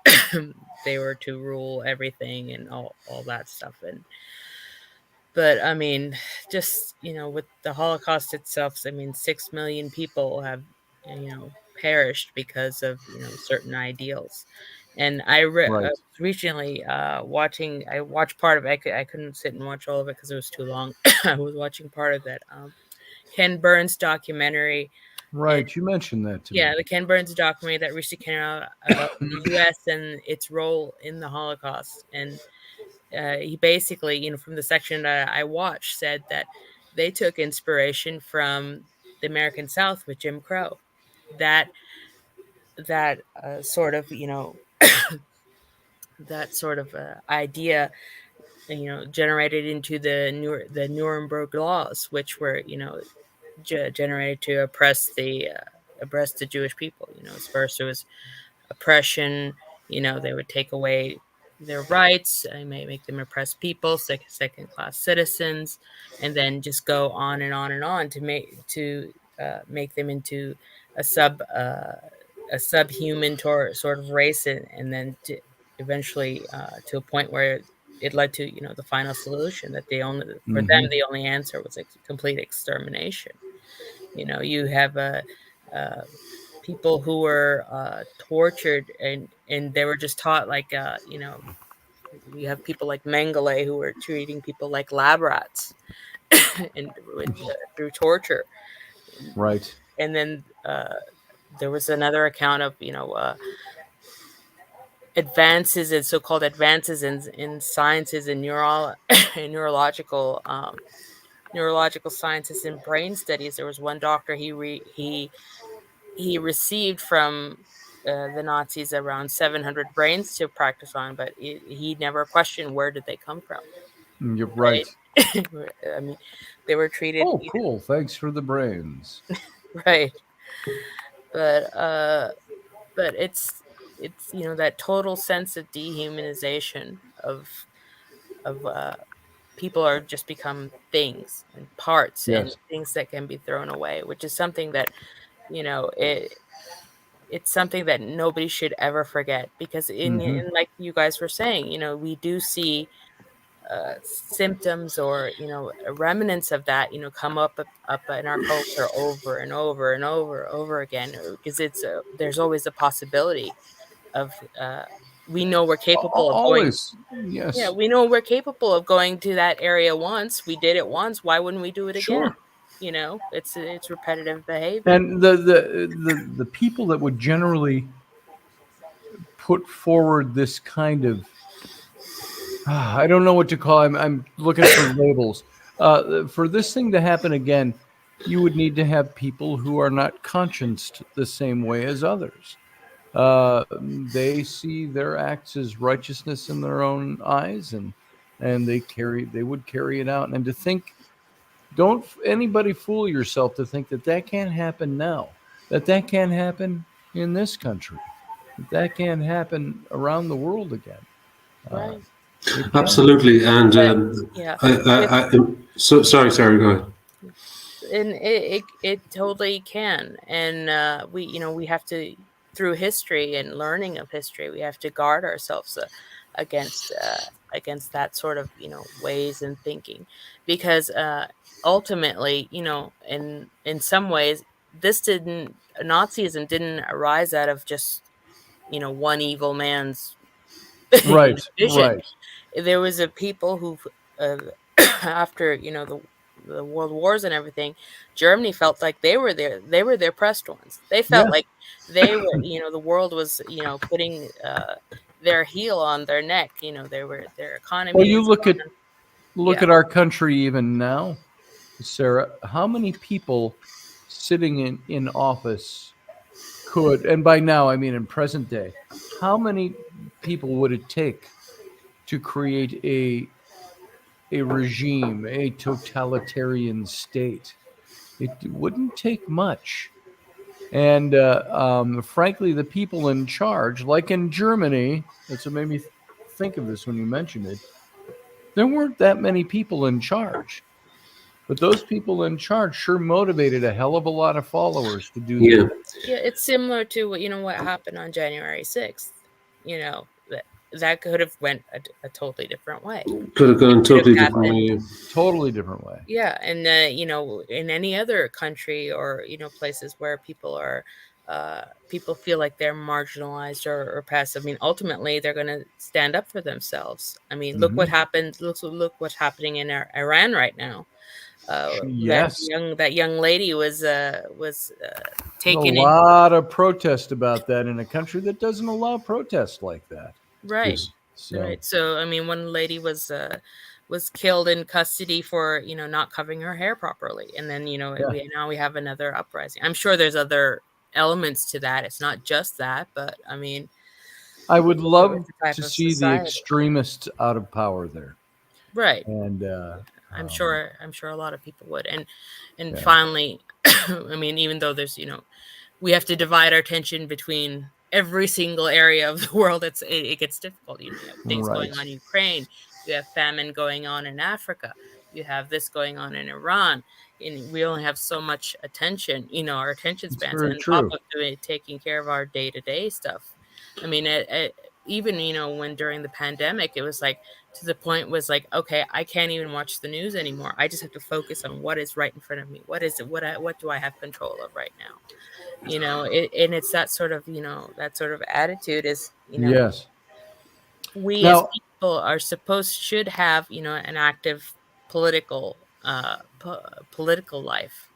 they were to rule everything and all that stuff. But I mean, just with the Holocaust itself, I mean, 6 million people have perished because of certain ideals, And Right. recently watching. I watched part of it. I couldn't sit and watch all of it because it was too long. I was watching part of that Ken Burns documentary. And Right. You mentioned that to me. yeah, the Ken Burns documentary that recently came out about the U.S. and its role in the Holocaust. And he basically, from the section that I watched, said that they took inspiration from the American South with Jim Crow. That sort of, that sort of idea, generated into the Nuremberg laws, which were, generated to oppress the Jewish people. First it was oppression. They would take away their rights. They may make them oppressed people, second class citizens, and then just go on and on and on to make them into a subhuman sort of race, and then eventually to a point where it led to the final solution that for them Mhm. the only answer was complete extermination. You have people who were tortured, and they were just taught you have people like Mengele who were treating people like lab rats and through torture. Right. And then there was another account of advances in so-called advances in sciences and and neurological sciences and brain studies. There was one doctor he received from the Nazis around 700 brains to practice on, but he never questioned where did they come from. You're right. I mean, they were treated Oh, cool. Thanks for the brains. right, but it's that total sense of dehumanization of people are just become things and parts and Yes. things that can be thrown away, which is something that it's something that nobody should ever forget, because Hmm. in like you guys were saying, we do see symptoms or remnants of that come up in our culture over and over and over again, because there's always a possibility of we know we're capable of going. Always. Yeah, Yes. we know we're capable of going to that area once. We did it once. Why wouldn't we do it again? Sure. It's repetitive behavior. And the people that would generally put forward this kind of I don't know what to call. I'm looking for labels. For this thing to happen again, you would need to have people who are not conscienced the same way as others. They see their acts as righteousness in their own eyes, and they would carry it out. And to think, don't anybody fool yourself to think that can't happen now, that can't happen in this country, that can't happen around the world again. Uh, Right. it can. Absolutely. And But yeah, so sorry, go ahead. and it totally can. And we have to, through history and learning of history, we have to guard ourselves against that sort of ways and thinking, because ultimately, in some ways, Nazism didn't arise out of just one evil man's Right, vision. right. There was a people who uh, after the world wars and everything, Germany felt like they were the oppressed ones. They felt Yeah. like they were the world was putting their heel on their neck. Their Well, economy you was gone. look Yeah, at our country even now, Sarah. How many people sitting in office could, and by now I mean in present day, how many people would it take to create a regime, a totalitarian state? It wouldn't take much. And frankly, the people in charge, like in Germany, that's what made me think of this when you mentioned it. There weren't that many people in charge, but those people in charge sure motivated a hell of a lot of followers to do their Yeah, bit. yeah. It's similar to what happened on January 6th. That could have went a totally different way. could have It gone could have totally different happened. way. Totally different way. Yeah, and in any other country or places where people are people feel like they're marginalized or passive. I mean, ultimately, they're going to stand up for themselves. I mean, look what happened. Look what's happening in Iran right now. Yes. That young lady was taken a lot of protest about that in a country that doesn't allow protest like that. Right. Yes. Right. So, I mean, one lady was killed in custody for, not covering her hair properly. And then, now we have another uprising. I'm sure there's other elements to that. It's not just that, but I mean, I would love type to of see the society. extremists out of power there. Right. And I'm sure a lot of people would. And finally, I mean, even though there's, we have to divide our attention between every single area of the world, it gets difficult. You have things going on in Ukraine, you have famine going on in Africa, you have this going on in Iran, and we only have so much attention, our attention spans, and top of taking care of our day-to-day stuff. I mean, even when during the pandemic, it was like, to the point was like, okay, I can't even watch the news anymore. I just have to focus on what is right in front of me. What is it? What do I have control of right now? And it's that sort of attitude is, yes. We as people should have, an active political life,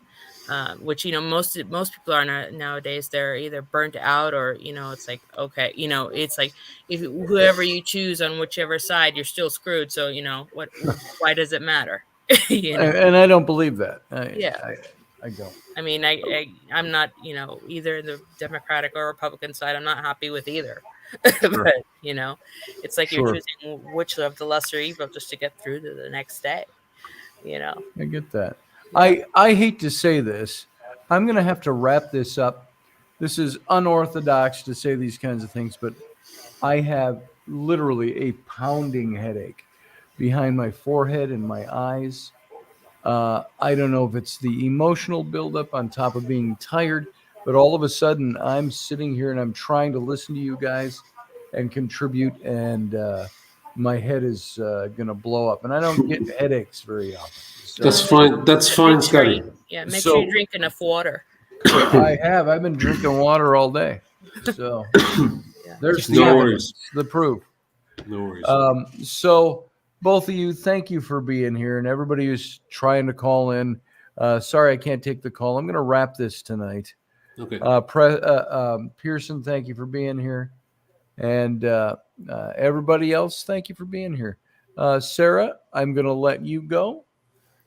which, most people are nowadays. They're either burnt out or, it's like, okay, it's like, if whoever you choose on whichever side, you're still screwed. So, why does it matter? And I don't believe that. I don't. I mean, I'm not, either the Democratic or Republican side. I'm not happy with either. But, it's like you're choosing which of the lesser evil just to get through to the next day. I get that. I hate to say this. I'm going to have to wrap this up. This is unorthodox to say these kinds of things, but I have literally a pounding headache behind my forehead and my eyes. I don't know if it's the emotional buildup on top of being tired, but all of a sudden I'm sitting here and I'm trying to listen to you guys and contribute, and my head is going to blow up. And I don't get headaches very often. So, That's fine, Scotty. Make sure you drink enough water. I've been drinking water all day. So there's no worries. The proof. No worries. So both of you, thank you for being here, and everybody who's trying to call in. Sorry I can't take the call. I'm going to wrap this tonight. Okay. Pearson, thank you for being here. And everybody else, thank you for being here. Sarah, I'm going to let you go.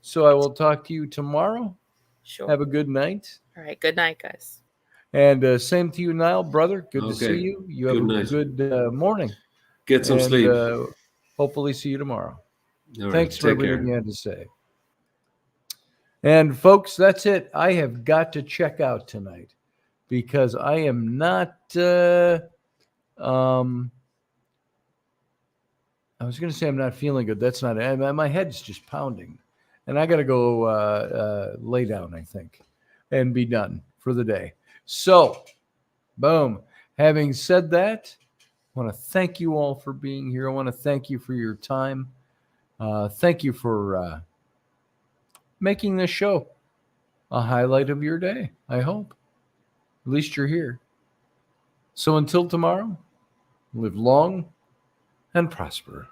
So I will talk to you tomorrow. Sure. Have a good night. All right. Good night, guys. And same to you, Niall, brother. Good to see you. You have a good morning. Get some sleep. Hopefully see you tomorrow. Right, thanks for everything you had to say. And folks, that's it. I have got to check out tonight because I am not I was going to say I'm not feeling good. That's not it. My head's just pounding. And I got to go lay down, I think, and be done for the day. So, boom. Having said that, I want to thank you all for being here. I want to thank you for your time. Thank you for making this show a highlight of your day, I hope. At least you're here. So until tomorrow, live long and prosper.